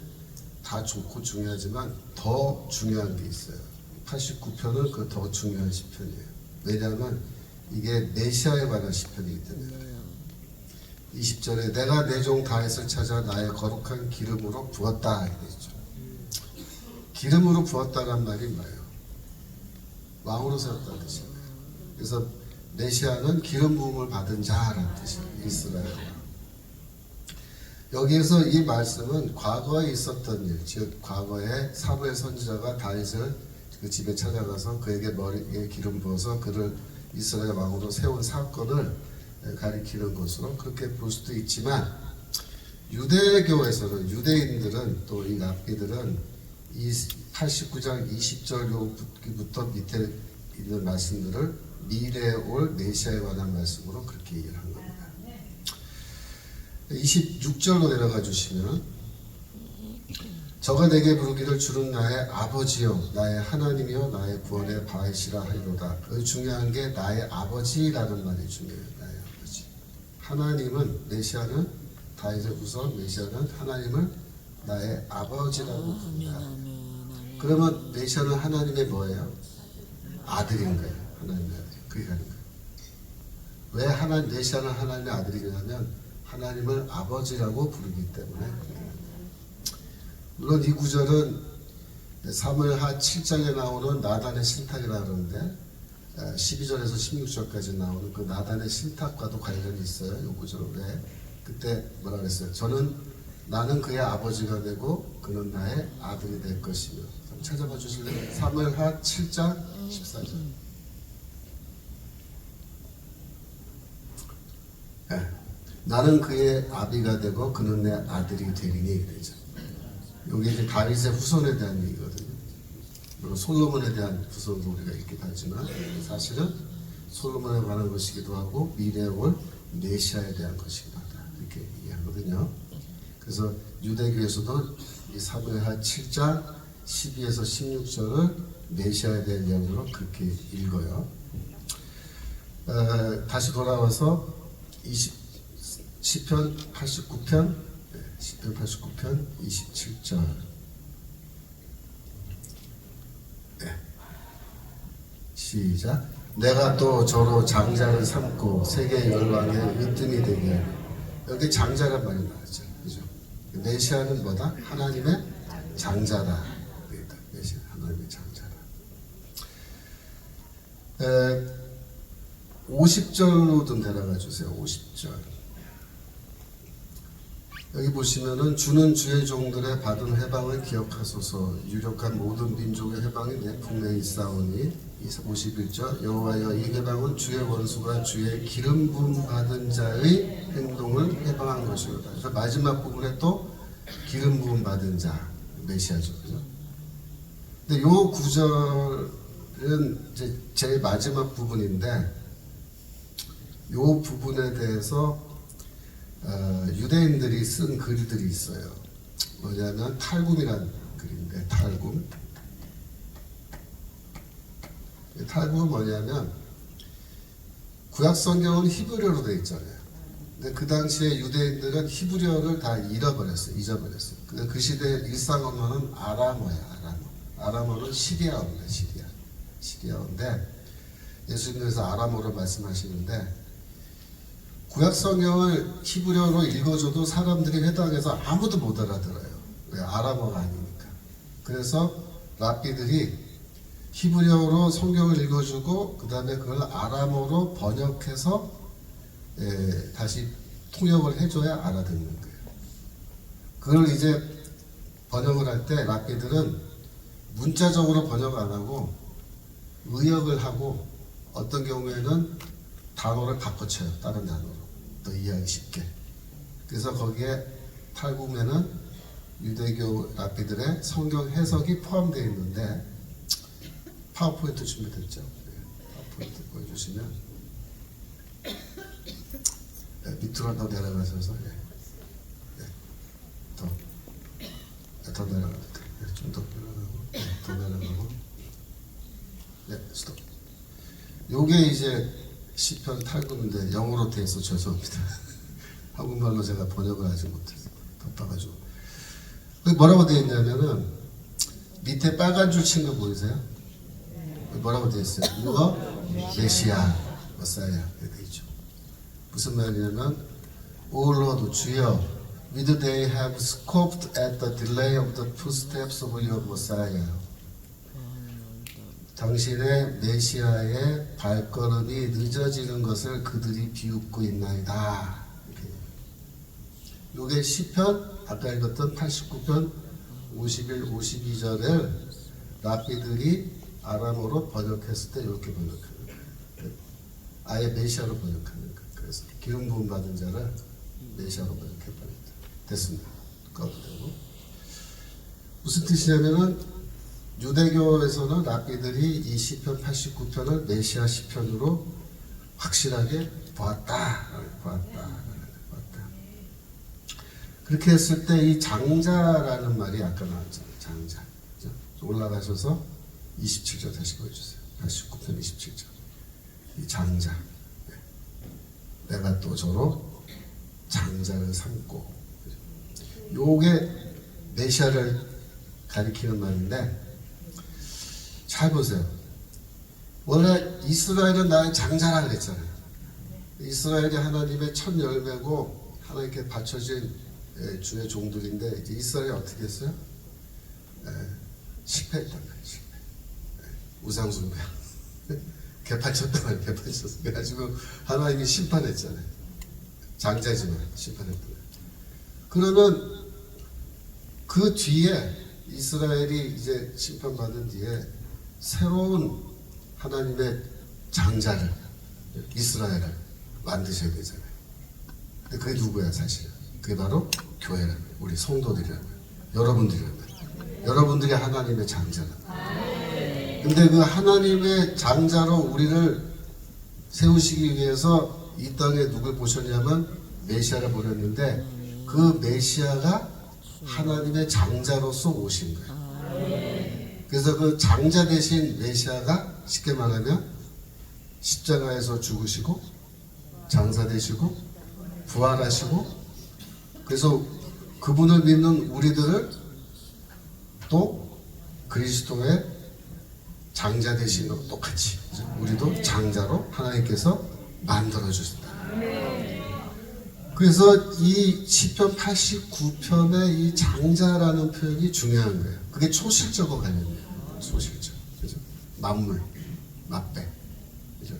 다 좋고 중요하지만 더 중요한 게 있어요. 89편은 그 더 중요한 시편이에요. 왜냐하면 이게 메시아에 관한 시편이기 때문에 20절에 내가 내 종 다윗을 찾아 나의 거룩한 기름으로 부었다 이렇게 되죠. 기름으로 부었다란 말이 뭐예요? 왕으로 세웠다는 뜻이에요. 그래서 메시아는 기름 부음을 받은 자라는 뜻이에요. 이스라엘. 여기에서 이 말씀은 과거에 있었던 일, 즉 과거에 사무엘 선지자가 다윗을 그 집에 찾아가서 그에게 머리에 기름 부어서 그를 이스라엘 왕으로 세운 사건을 가리키는 것으로 그렇게 볼 수도 있지만 유대교에서는 유대인들은 또 이 랍비들은 이 89장 20절부터 밑에 있는 말씀들을 미래에 올 메시아에 관한 말씀으로 그렇게 이해를 한 겁니다. 26절로 내려가 주시면 저가 내게 부르기를 주는 나의 아버지요 나의 하나님이요 나의 구원의 바위시라 하리로다. 그 중요한 게 나의 아버지라는 말이 중요해요. 나의 아버지. 하나님은 메시아는 다윗의 후손 메시아는 하나님을 나의 아버지라고 부른다. 그러면 메시아는 하나님의 뭐예요? 아들인 거예요. 하나님의 아들. 그게 가는 거예요. 왜 메시아는 하나님의 아들이냐면 하나님을 아버지라고 부르기 때문에. 물론 이 구절은 사무엘하 7장에 나오는 나단의 신탁이라고 그러는데 12절에서 16절까지 나오는 그 나단의 신탁과도 관련이 있어요. 이 구절은 왜? 그때 뭐라 그랬어요? 나는 그의 아버지가 되고 그는 나의 아들이 될 것이며. 찾아봐 주실래요? 사무엘하 7장 14절. 네. 나는 그의 아비가 되고 그는 내 아들이 되리니 되죠. 여기 이제 다윗의 후손에 대한 얘기거든요. 물론 솔로몬에 대한 후손도 우리가 있기도 하지만 사실은 솔로몬에 관한 것이기도 하고 미래에 올 메시아에 대한 것이기도 하다. 이렇게 이해하거든요. 그래서 유대교에서도 이 사무엘하 7장 12에서 16절을 메시아에 대한 이야기로 그렇게 읽어요. 다시 돌아와서 시편 89편 27절 시작. 내가 또 저로 장자를 삼고 세계 열왕의 으뜸이 되게. 여기 장자란 말이 나왔죠. 그죠? 메시아는 뭐다? 하나님의 장자다. 메시아 하나님의 장자다. 50절로 좀 데려가 주세요. 50절. 여기 보시면은 주는 주의 종들의 받은 해방을 기억하소서. 유력한 모든 민족의 해방이 내 품에 있사오니. 51절. 여호와여 이 해방은 주의 원수가 주의 기름 부음 받은 자의 행동을 해방한 것이로다. 그래서 마지막 부분에 또 기름 부음 받은 자 메시아죠. 그죠? 근데 요 구절은 이제 제일 마지막 부분인데 요 부분에 대해서 유대인들이 쓴 글들이 있어요. 뭐냐면 탈굼이라는 글인데 탈굼. 탈굼은 뭐냐면 구약 성경은 히브리어로 되어 있잖아요. 근데 그 당시에 유대인들은 히브리어를 다 잊어버렸어요. 근데 그 시대 일상 언어는 아람어야. 아람어는 시리아어입니다. 시리아어인데 예수님께서 아람어로 말씀하시는데 구약 성경을 히브리어로 읽어줘도 사람들이 회당에서 아무도 못 알아들어요. 왜? 아람어가 아니니까. 그래서 랍비들이 히브리어로 성경을 읽어주고 그 다음에 그걸 아람어로 번역해서 다시 통역을 해줘야 알아듣는 거예요. 그걸 이제 번역을 할 때 랍비들은 문자적으로 번역 안 하고 의역을 하고 어떤 경우에는 단어를 바꿔쳐요. 다른 단어로 더 이해하기 쉽게. 그래서 거기에 탈구면은 유대교 랍비들의 성경 해석이 포함되어 있는데 파워포인트 준비됐죠? 파워포인트 보여주시면 밑으로 더 내려가셔서 더 내려가도 돼. 좀 더 내려가고 더 내려가고 스톱. 요게 이제 시편 탈구인데 영어로 돼 있어 죄송합니다. 한국말로 제가 번역을 하지 못해서 바빠가지고. 뭐라고 되어 있냐면은 밑에 빨간 줄 친 거 보이세요? 뭐라고 되어 있어요? 이거 메시아, 머사야 되어 있죠. 무슨 말이냐면 O Lord 주여, Would they have scoffed at the delay of the footsteps of your Messiah? 당신의 메시아의 발걸음이 늦어지는 것을 그들이 비웃고 있나이다. 이게 시편 아까 읽었던 89편 51, 52절을 랍비들이 아람어로 번역했을 때 이렇게 번역하는 거예요. 아예 메시아로 번역하는 거예요. 그래서 기름 부음 받은 자를 메시아로 번역해버렸다. 됐습니다. 꺼도 되고. 무슨 뜻이냐면은 유대교에서는 랍비들이 이 시편 89편을 메시아 시편으로 확실하게 보았다. 그렇게 했을 때 이 장자라는 말이 아까 나왔잖아요. 장자. 그죠? 올라가셔서 27절 다시 보여주세요. 89편 27절. 이 장자. 내가 또 저로 장자를 삼고. 요게 메시아를 가리키는 말인데 잘 보세요. 원래 이스라엘은 나의 장자라 그랬잖아요. 이스라엘이 하나님의 첫 열매고 하나님께 바쳐진 주의 종들인데 이제 이스라엘이 어떻게 했어요? 실패했단 말이에요. 우상숭배. 개판쳤단 말이에요. 개판쳤어. 그래가지고 하나님이 심판했잖아요. 장자지만 심판했단 말이에요. 그러면 그 뒤에 이스라엘이 이제 심판받은 뒤에 새로운 하나님의 장자를 이스라엘을 만드셔야 되잖아요. 근데 그게 누구야 사실은? 그게 바로 교회라는 거예요. 우리 성도들이라는 거예요. 여러분들이라는 거예요. 여러분들이 하나님의 장자라는 거예요. 근데 그 하나님의 장자로 우리를 세우시기 위해서 이 땅에 누굴 보셨냐면 메시아를 보냈는데 그 메시아가 하나님의 장자로서 오신 거예요. 그래서 그 장자 대신 메시아가 쉽게 말하면 십자가에서 죽으시고 장사되시고 부활하시고 그래서 그분을 믿는 우리들을 또 그리스도의 장자 되신 것 똑같이 우리도 장자로 하나님께서 만들어 주신다. 그래서 이 시편 89편의 이 장자라는 표현이 중요한 거예요. 그게 초실적으로 관련돼요. 소실적. 그죠? 만물, 맛배. 그죠?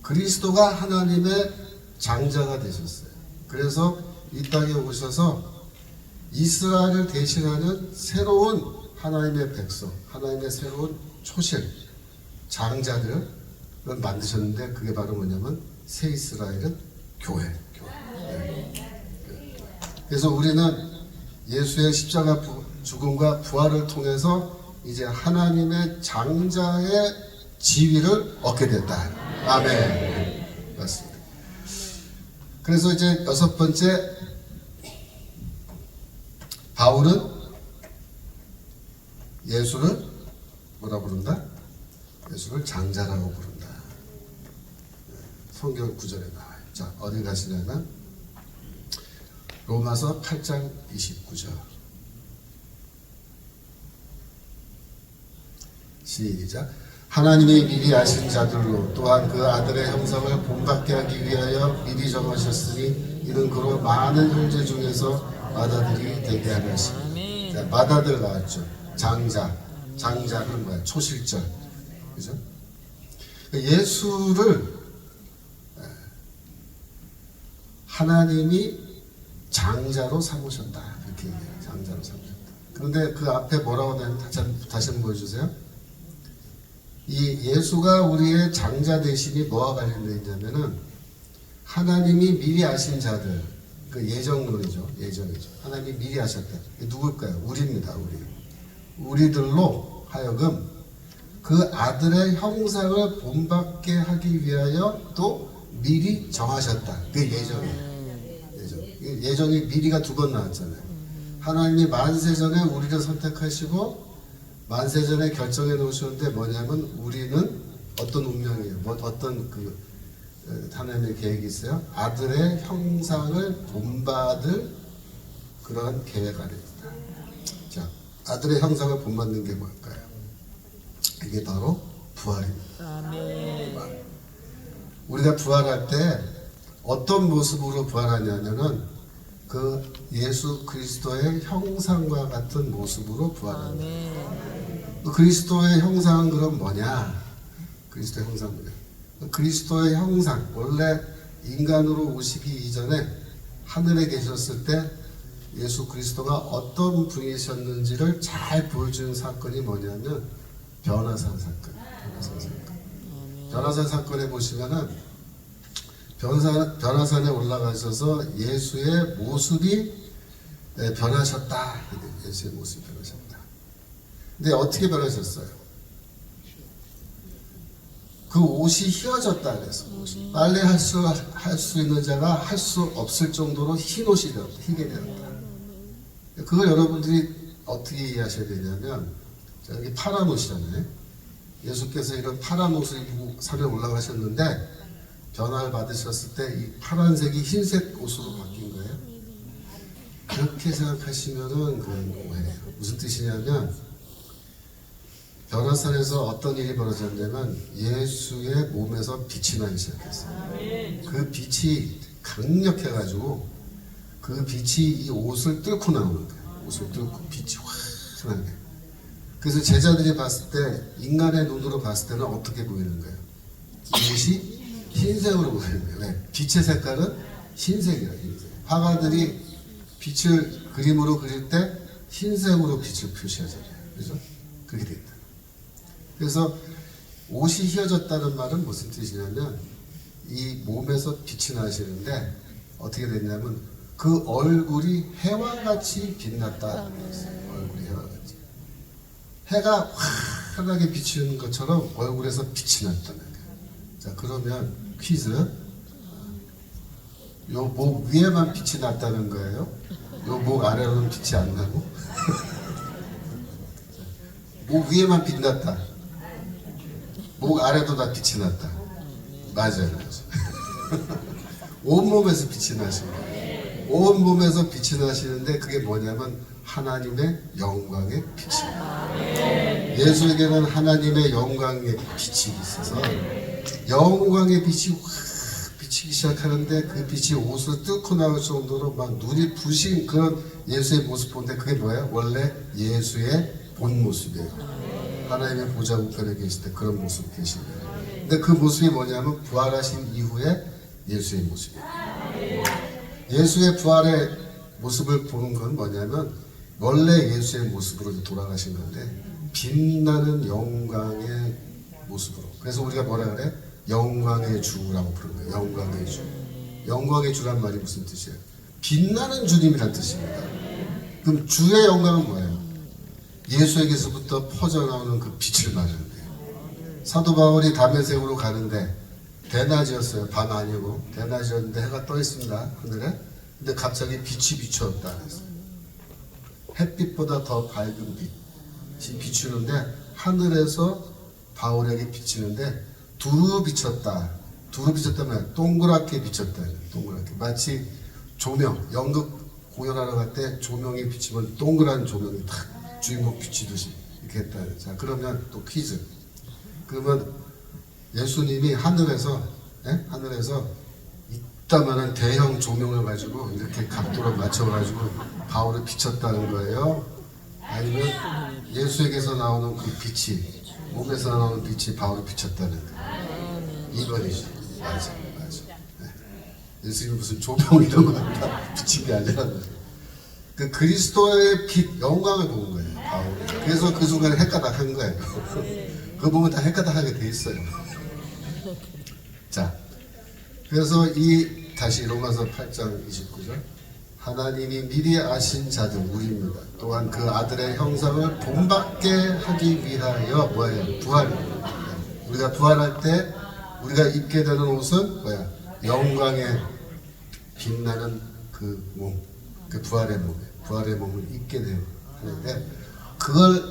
그리스도가 하나님의 장자가 되셨어요. 그래서 이 땅에 오셔서 이스라엘을 대신하는 새로운 하나님의 백성, 하나님의 새로운 초실, 장자들을 만드셨는데 그게 바로 뭐냐면 새 이스라엘은 교회. 그래서 우리는 예수의 십자가 죽음과 부활을 통해서 이제 하나님의 장자의 지위를 얻게 됐다. 아멘. 맞습니다. 그래서 이제 여섯 번째, 바울은 예수를 뭐라 부른다? 예수를 장자라고 부른다. 성경 구절에 나와요. 자, 어디 가시냐면 로마서 8장 29절. 시작. 하나님이 미리 아신 자들로 또한 그 아들의 형상을 본받게 하기 위하여 미리 정하셨으니 이는 그로 많은 형제 중에서 맏아들이 되게 하려 하시니. 자, 맏아들 나왔죠. 장자는 뭐야? 초실절. 그죠? 예수를 하나님이 장자로 삼으셨다. 그렇게 얘기해요. 장자로 삼으셨다. 그런데 그 앞에 뭐라고 하냐면 다시 한번 보여주세요. 이 예수가 우리의 장자 대신이 뭐와 관련되어 있냐면은 하나님이 미리 아신 자들, 그 예정론이죠. 예정이죠. 하나님이 미리 아셨다. 누굴까요? 우리입니다. 우리들로 하여금 그 아들의 형상을 본받게 하기 위하여 또 미리 정하셨다. 그게 예정이에요. 예정이 미리가 두 번 나왔잖아요. 하나님이 만세전에 우리를 선택하시고 만세전에 결정해 놓으셨는데 뭐냐면 우리는 어떤 운명이에요. 어떤 그 하나님의 계획이 있어요. 아들의 형상을 본받을 그러한 계획 안에 있다. 자, 아들의 형상을 본받는 게 뭘까요? 이게 바로 부활입니다. 아멘. 우리가 부활할 때 어떤 모습으로 부활하냐면은 그 예수 그리스도의 형상과 같은 모습으로 부활합니다. 그리스도의 형상은 그럼 뭐냐? 그리스도의 형상은 뭐냐? 그리스도의 형상, 원래 인간으로 오시기 이전에 하늘에 계셨을 때 예수 그리스도가 어떤 분이셨는지를 잘 보여주는 사건이 뭐냐면 변화산 사건. 변화산 사건에 보시면은 변화산에 올라가셔서 예수의 모습이 변하셨다. 예수의 모습이 변하셨다. 근데 어떻게 변하셨어요? 그 옷이 휘어졌다 그래서 빨래 할 수 있는 자가 할 수 없을 정도로 흰 옷이 되었다. 희게 되었다. 그걸 여러분들이 어떻게 이해하셔야 되냐면 여기 파란 옷이잖아요. 예수께서 이런 파란 옷을 입고 산에 올라가셨는데 변화를 받으셨을 때 이 파란색이 흰색 옷으로 바뀐 거예요. 그렇게 생각하시면은 그건 오해예요. 무슨 뜻이냐면 변화산에서 어떤 일이 벌어졌냐면 예수의 몸에서 빛이 나기 시작했어요. 그 빛이 강력해가지고 그 빛이 이 옷을 뚫고 나오는 거예요. 옷을 뚫고 빛이 환하게. 그래서 제자들이 봤을 때 인간의 눈으로 봤을 때는 어떻게 보이는 거예요? 이 옷이 흰색으로 보이는 거예요. 왜? 빛의 색깔은 흰색이에요. 흰색. 화가들이 빛을 그림으로 그릴 때 흰색으로 빛을 표시하잖아요. 그죠? 그렇게 됩니다. 그래서 옷이 휘어졌다는 말은 무슨 뜻이냐면 이 몸에서 빛이 나시는데 어떻게 됐냐면 그 얼굴이 해와 같이 빛났다. 얼굴이 해와 같이. 해가 환하게 비추는 것처럼 얼굴에서 빛이 났다는 거예요. 자, 그러면 퀴즈. 요 목 위에만 빛이 났다는 거예요? 요 목 아래로는 빛이 안 나고? 목 위에만 빛났다. 목 아래도 다 빛이 났다. 맞아요. 온몸에서 빛이 나시는 거예요. 온몸에서 빛이 나시는데 그게 뭐냐면 하나님의 영광의 빛이에요. 예수에게는 하나님의 영광의 빛이 있어서 영광의 빛이 확 비치기 시작하는데 그 빛이 옷을 뚫고 나올 정도로 막 눈이 부신 그런 예수의 모습 보는데 그게 뭐예요? 원래 예수의 본 모습이에요. 하나님의 보좌 우편에 계실 때 그런 모습 계신 거예요. 근데 그 모습이 뭐냐면 부활하신 이후에 예수의 모습이에요. 예수의 부활의 모습을 보는 건 뭐냐면 원래 예수의 모습으로 돌아가신 건데 빛나는 영광의 모습으로. 그래서 우리가 뭐라 그래? 영광의 주라고 부르는 거예요. 영광의 주. 영광의 주란 말이 무슨 뜻이에요? 빛나는 주님이란 뜻입니다. 그럼 주의 영광은 뭐예요? 예수에게서부터 퍼져나오는 그 빛을 말하는 거예요. 사도 바울이 다메섹으로 가는데 대낮이었어요. 밤 아니고 대낮이었는데 해가 떠 있습니다. 하늘에. 근데 갑자기 빛이 비추었다 그랬어요. 햇빛보다 더 밝은 빛이 비추는데 하늘에서 바울에게 비치는데 두루 비쳤다. 두루 비쳤다면 동그랗게 비쳤다. 동그랗게. 마치 조명, 연극 공연하러 갈 때 조명이 비치면 동그란 조명이 탁 주인공 비치듯이 이렇게 했다. 자, 그러면 또 퀴즈. 그러면 예수님이 하늘에서 이따만한 대형 조명을 가지고 이렇게 각도를 맞춰가지고 바울을 비쳤다는 거예요? 아니면 예수에게서 나오는 그 빛이, 몸에서 나오는 빛이 바울을 비쳤다는 거예요? 2번이죠. 맞아. 네. 예수님이 무슨 조명 이런 거 다 비친 게 아니라 그 그리스도의 빛, 영광을 본 거예요, 바울이. 그래서 그 순간에 헷가닥한 거예요. 그거 보면 다 헷가닥하게 돼 있어요. 자, 그래서 다시 로마서 8장 29절. 하나님이 미리 아신 자들, 우리입니다. 또한 그 아들의 형상을 본받게 하기 위하여 뭐예요? 부활입니다. 우리가 부활할 때 우리가 입게 되는 옷은 뭐야? 영광에 빛나는 그 몸, 그 부활의 몸을 입게 되는데, 그걸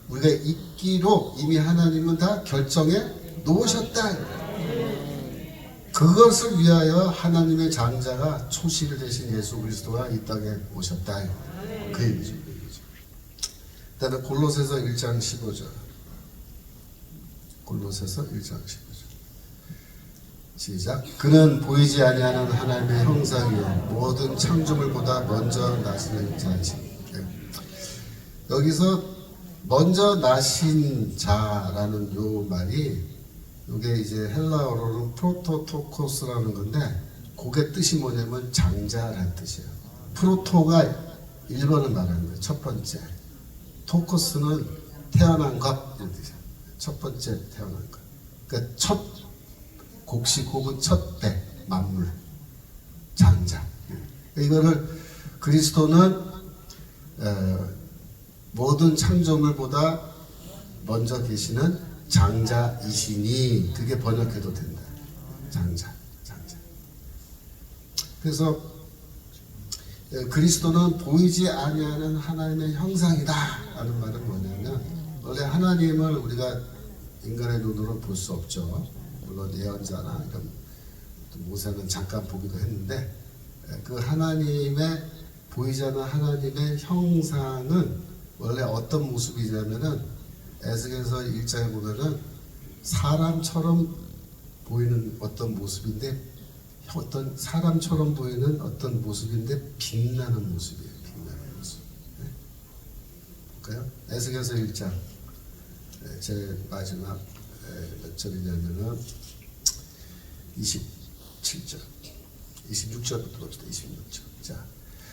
우리가 입기로 이미 하나님은 다 결정해 놓으셨다. 그것을 위하여 하나님의 장자가 초실 되신 예수 그리스도가 이 땅에 오셨다. 그 얘기죠. 그 다음에 골로새서 1장 15절. 골로새서 1장 15절. 시작. 그는 보이지 아니하는 하나님의 형상이요 모든 창조물보다 먼저 나시는 자이시. 여기서 먼저 나신 자라는 요 말이, 이게 이제 헬라어로는 프로토토코스라는 건데, 그게 뜻이 뭐냐면 장자라는 뜻이에요. 프로토가 1번을 말하는 거예요. 첫 번째. 토코스는 태어난 것 이런 뜻이에요. 첫 번째 태어난 것. 그러니까 첫 곡식 혹은 첫 배, 만물, 장자. 이거를 그리스도는 모든 창조물보다 먼저 계시는 장자이시니, 그게 번역해도 된다. 장자. 그래서 그리스도는 보이지 아니하는 하나님의 형상이다 하는 말은 뭐냐면, 원래 하나님을 우리가 인간의 눈으로 볼 수 없죠. 물론 예언자나 이런 모세는 잠깐 보기도 했는데, 그 하나님의 보이지 않는 하나님의 형상은 원래 어떤 모습이냐면은, 에스겔서 1장에 보면은 사람처럼 보이는 어떤 모습인데, 어떤 사람처럼 보이는 어떤 모습인데 빛나는 모습이에요. 빛나는 모습. 네. 볼까요? 에스겔서 1장 제 마지막 몇 절이냐면은 27절, 26절부터 봅시다. 26절. 자,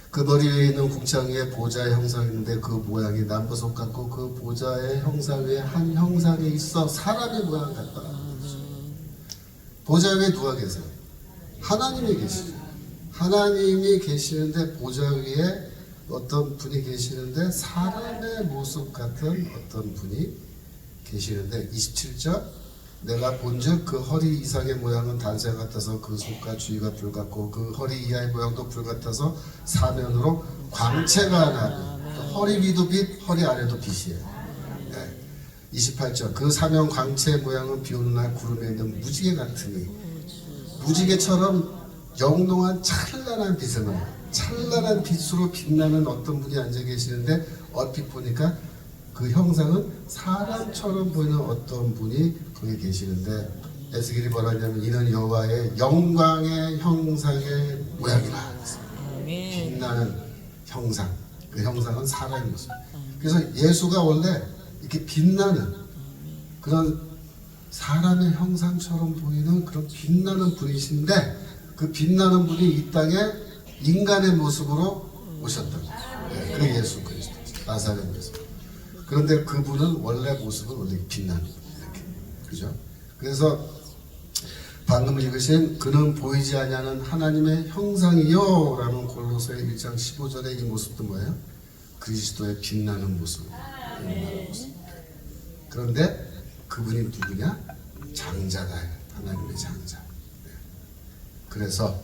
그 머리 위에 있는 궁창 위에 보좌의 형상이 있는데 그 모양이 남부석 같고 그 보좌의 형상 위에 한 형상이 있어 사람의 모양 같다. 보좌 위에 누가 계세요? 하나님이 계시죠. 하나님이 계시는데 보좌 위에 어떤 분이 계시는데 사람의 모습 같은 어떤 분이 계시는데, 27절. 내가 본즉 그 허리 이상의 모양은 단새 같아서 그 속과 주위가 불 같고 그 허리 이하의 모양도 불 같아서 사면으로 광채가 나고, 허리 위도 빛, 허리 아래도 빛이에요. 네. 28절. 그 사면 광채 모양은 비 오는 날 구름에 있는 무지개 같으니, 무지개처럼 영롱한 찬란한 빛을 말해요. 찬란한 빛으로 빛나는 어떤 분이 앉아 계시는데, 얼핏 보니까 그 형상은 사람처럼 보이는 어떤 분이 거기 계시는데, 에스겔이 뭐라 하냐면 이는 여호와의 영광의 형상의 모양이라. 빛나는 형상. 그 형상은 사람의 모습. 그래서 예수가 원래 이렇게 빛나는 그런 사람의 형상처럼 보이는 그런 빛나는 분이신데, 그 빛나는 분이 이 땅에 인간의 모습으로 오셨던 거예요. 네, 그 예수 그리스도, 나사렛에서. 그런데 그분은 원래 모습은 원래 빛나는 거예요. 이렇게. 그죠? 그래서 방금 읽으신 그는 보이지 아니하는 하나님의 형상이요 라는 골로새 1장 15절의 이 모습도 뭐예요? 그리스도의 빛나는 모습. 빛나는 모습. 그런데 그분이 누구냐? 장자다. 하나님의 장자. 그래서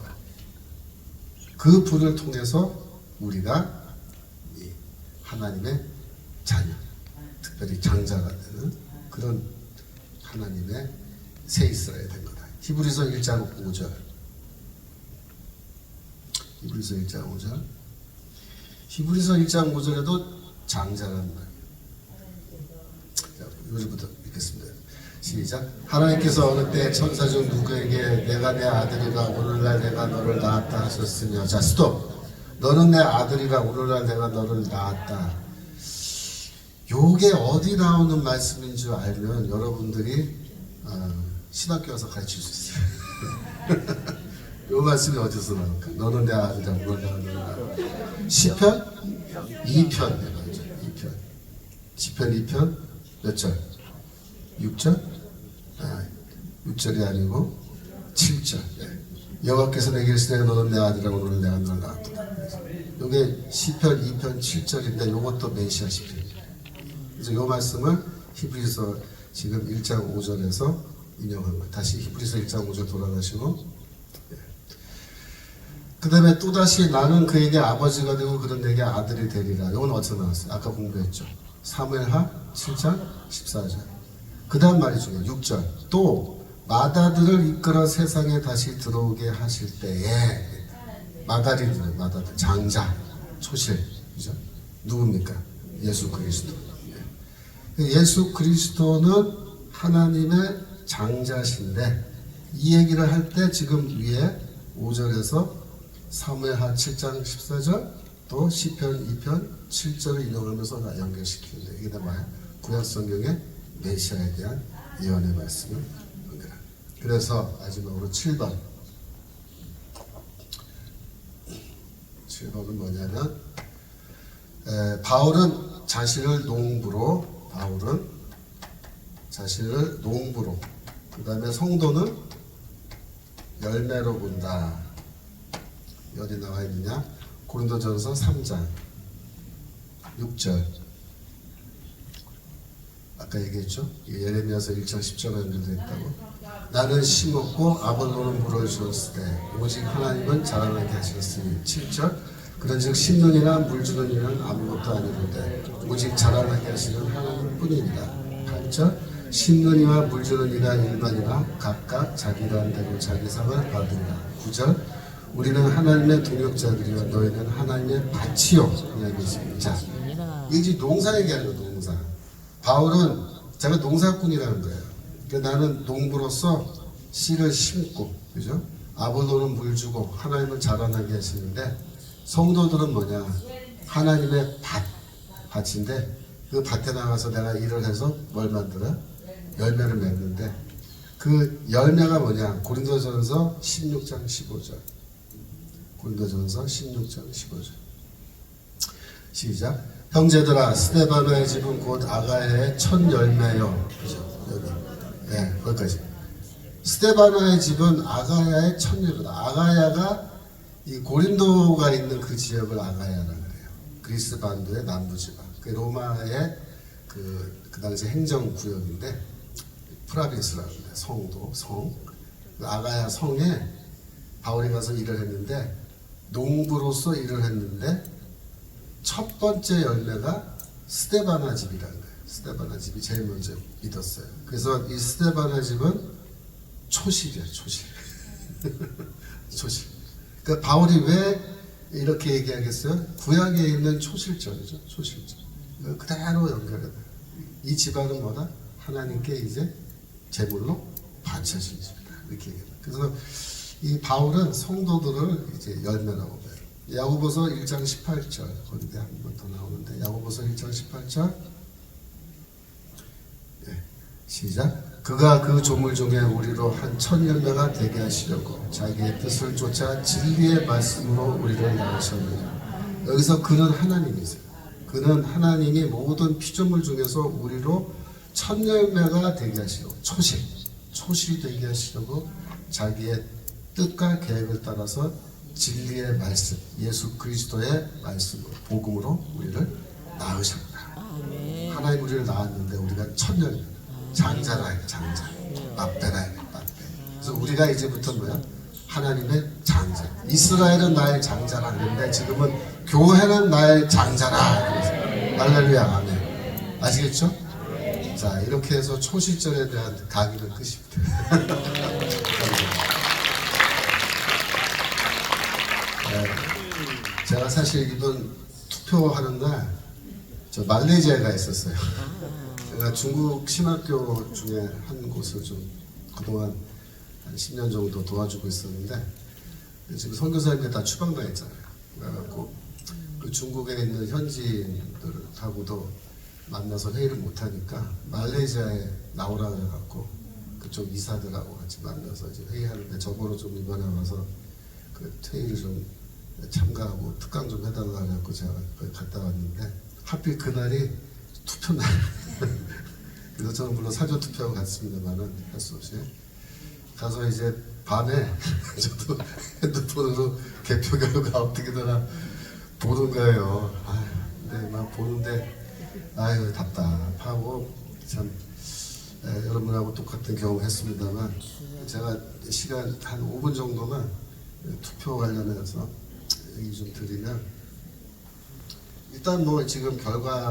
그 분을 통해서 우리가 이 하나님의 자녀, 특별히 장자가 되는 그런 하나님의 새 이스라엘이 된 거다. 히브리서 1장 5절. 히브리서 1장 5절. 히브리서 1장 5절에도 장자라는 말이에요. 자, 여기부터 읽겠습니다. 시작. 하나님께서 어느 때 천사 중 누구에게 내가 내 아들이라 오늘날 내가 너를 낳았다 하셨으며. 자, 스톱. 너는 내 아들이라 오늘날 내가 너를 낳았다. 요게 어디 나오는 말씀인 줄 알면 여러분들이 신학교 와서 가르칠 수 있어요. 요 말씀이 어디서 나올까? 너는 내 아들이라 오늘날 내가 너를 낳았다. 시편 2편 내가 2편. 시편 2편 몇 절? 6절? 6절이 아니고 7절. 여호와께서 내게 이르시되 너는 내 아들이라 오늘 내가 너를 낳았다. 이게 시편 2편 7절인데 이것도 메시아 시편이에요. 그래서 이 말씀을 히브리서 지금 1장 5절에서 인용한 거예요. 다시 히브리서 1장 5절 돌아가시고, 그 다음에 또다시 나는 그에게 아버지가 되고 그는 내게 아들이 되리라. 이건 어디서 나왔어요? 아까 공부했죠. 사무엘하 7장 14절. 그 다음 말이 중요해요. 6절. 또 마다들을 이끌어 세상에 다시 들어오게 하실 때에, 마다리들, 마다들, 장자, 초실, 그죠? 누굽니까? 예수 그리스도. 예수 그리스도는 하나님의 장자신데, 이 얘기를 할 때 지금 위에 5절에서 사무엘하 7장 14절, 또 시편 2편 7절을 인용하면서 연결시키는데, 이게 다 뭐야? 구약 성경의 메시아에 대한 예언의 말씀을 연결합니다. 그래서 마지막으로 7번. 7번은 뭐냐면, 바울은 자신을 농부로, 그 다음에 성도는 열매로 본다. 어디 나와 있느냐? 고린도전서 3장 6절. 아까 얘기했죠? 예레미야서 1장 10절에 연결되어 있다고. 나는 심었고 아볼로는 물을 주었을 때 오직 하나님은 자라나게 하셨으니. 7절. 그런즉 심는이나 물 주는 이는 아무것도 아니로되 오직 자라나게 하시는 하나님뿐이니라. 8절. 심는 이와 물 주는 이가 일반이나 각각 자기 일한 대로 자기 상을 받으리라. 9절. 우리는 하나님의 동역자들이요 너희는 하나님의 밭이요. 자, 이게 농사 얘기하는 거. 농사. 바울은 제가 농사꾼이라는 거예요. 그러니까 나는 농부로서 씨를 심고, 그죠? 아볼로는 물 주고 하나님은 자라나게 하시는데, 성도들은 뭐냐? 하나님의 밭인데, 그 밭에 나가서 내가 일을 해서 뭘 만들어? 열매를 맺는데, 그 열매가 뭐냐? 고린도전서 16장 15절. 고린도전서 16장 15절. 시작. 형제들아, 스데바나의 집은 곧 아가야의 첫 열매요. 그죠? 여기. 네, 거기까지. 스데바나의 집은 아가야의 첫 열매다. 아가야가 이 고린도가 있는 그 지역을 아가야라고 그래요. 그리스 반도의 남부 지방. 그 로마의 그 당시 행정구역인데, 프라빈스라고 해요. 성도, 성. 그 아가야 성에 바울이 가서 일을 했는데, 농부로서 일을 했는데, 첫 번째 열매가 스데바나 집이라는 거예요. 스데바나 집이 제일 먼저 믿었어요. 그래서 이 스데바나 집은 초실이에요. 초실. 초실. 그러니까 바울이 왜 이렇게 얘기하겠어요? 구약에 있는 초실절이죠. 초실절. 그대로 연결해요. 이 집안은 뭐다? 하나님께 이제 제물로 바쳐진 집이다. 이렇게 얘기해요. 그래서 이 바울은 성도들을 이제 열매라고 봐요. 야고보서 1장 18절, 거기에 한 번 더 나오는데, 야고보서 1장 18절. 시작. 그가 그 조물 중에 우리로 한 첫 열매가 되게 하시려고 자기의 뜻을 쫓아 진리의 말씀으로 우리를 낳으셨느냐. 여기서 그는 하나님이세요. 그는 하나님이 모든 피조물 중에서 우리로 첫 열매가 되게 하시려고, 초실이 되게 하시려고 자기의 뜻과 계획을 따라서 진리의 말씀, 예수 그리스도의 말씀으로, 복음으로 우리를 낳으셨다. 하나님 우리를 낳았는데 우리가 첫 열매, 장자라, 장자, 막배라, 막배. 그래서 우리가 이제부터 뭐야? 하나님의 장자. 이스라엘은 나의 장자라 그랬는데 지금은 교회는 나의 장자라. 그래서 할렐루야, 아멘. 아시겠죠? 자, 이렇게 해서 초실절에 대한 강의는 끝입니다. 네, 제가 사실 이번 투표하는 날 저 말레이시아에 가 있었어요. 제가 중국 신학교 중에 한 곳을 좀 그동안 한 10년 정도 도와주고 있었는데 지금 선교사님들 다 추방당했잖아요. 그래갖고 그 중국에 있는 현지인들하고도 만나서 회의를 못하니까 말레이시아에 나오라 그래갖고 그쪽 이사들하고 같이 만나서 이제 회의하는데 저보러 좀 이번에 와서 그 회의를 좀 참가하고 특강 좀 해달라 그래갖고 제가 거기 갔다 왔는데 하필 그날이 투표날. 그래서 저는 물론 사전 투표하고 갔습니다만은 할 수 없이 가서 이제 밤에 저도 핸드폰으로 개표 결과 어떻게 되나 보는 거예요. 근데 막 보는데 아유 답답하고 참 여러분하고 똑같은 경험 했습니다만 제가 시간 한 5분 정도만 투표 관련해서 얘기 좀 드리면 일단 뭐 지금 결과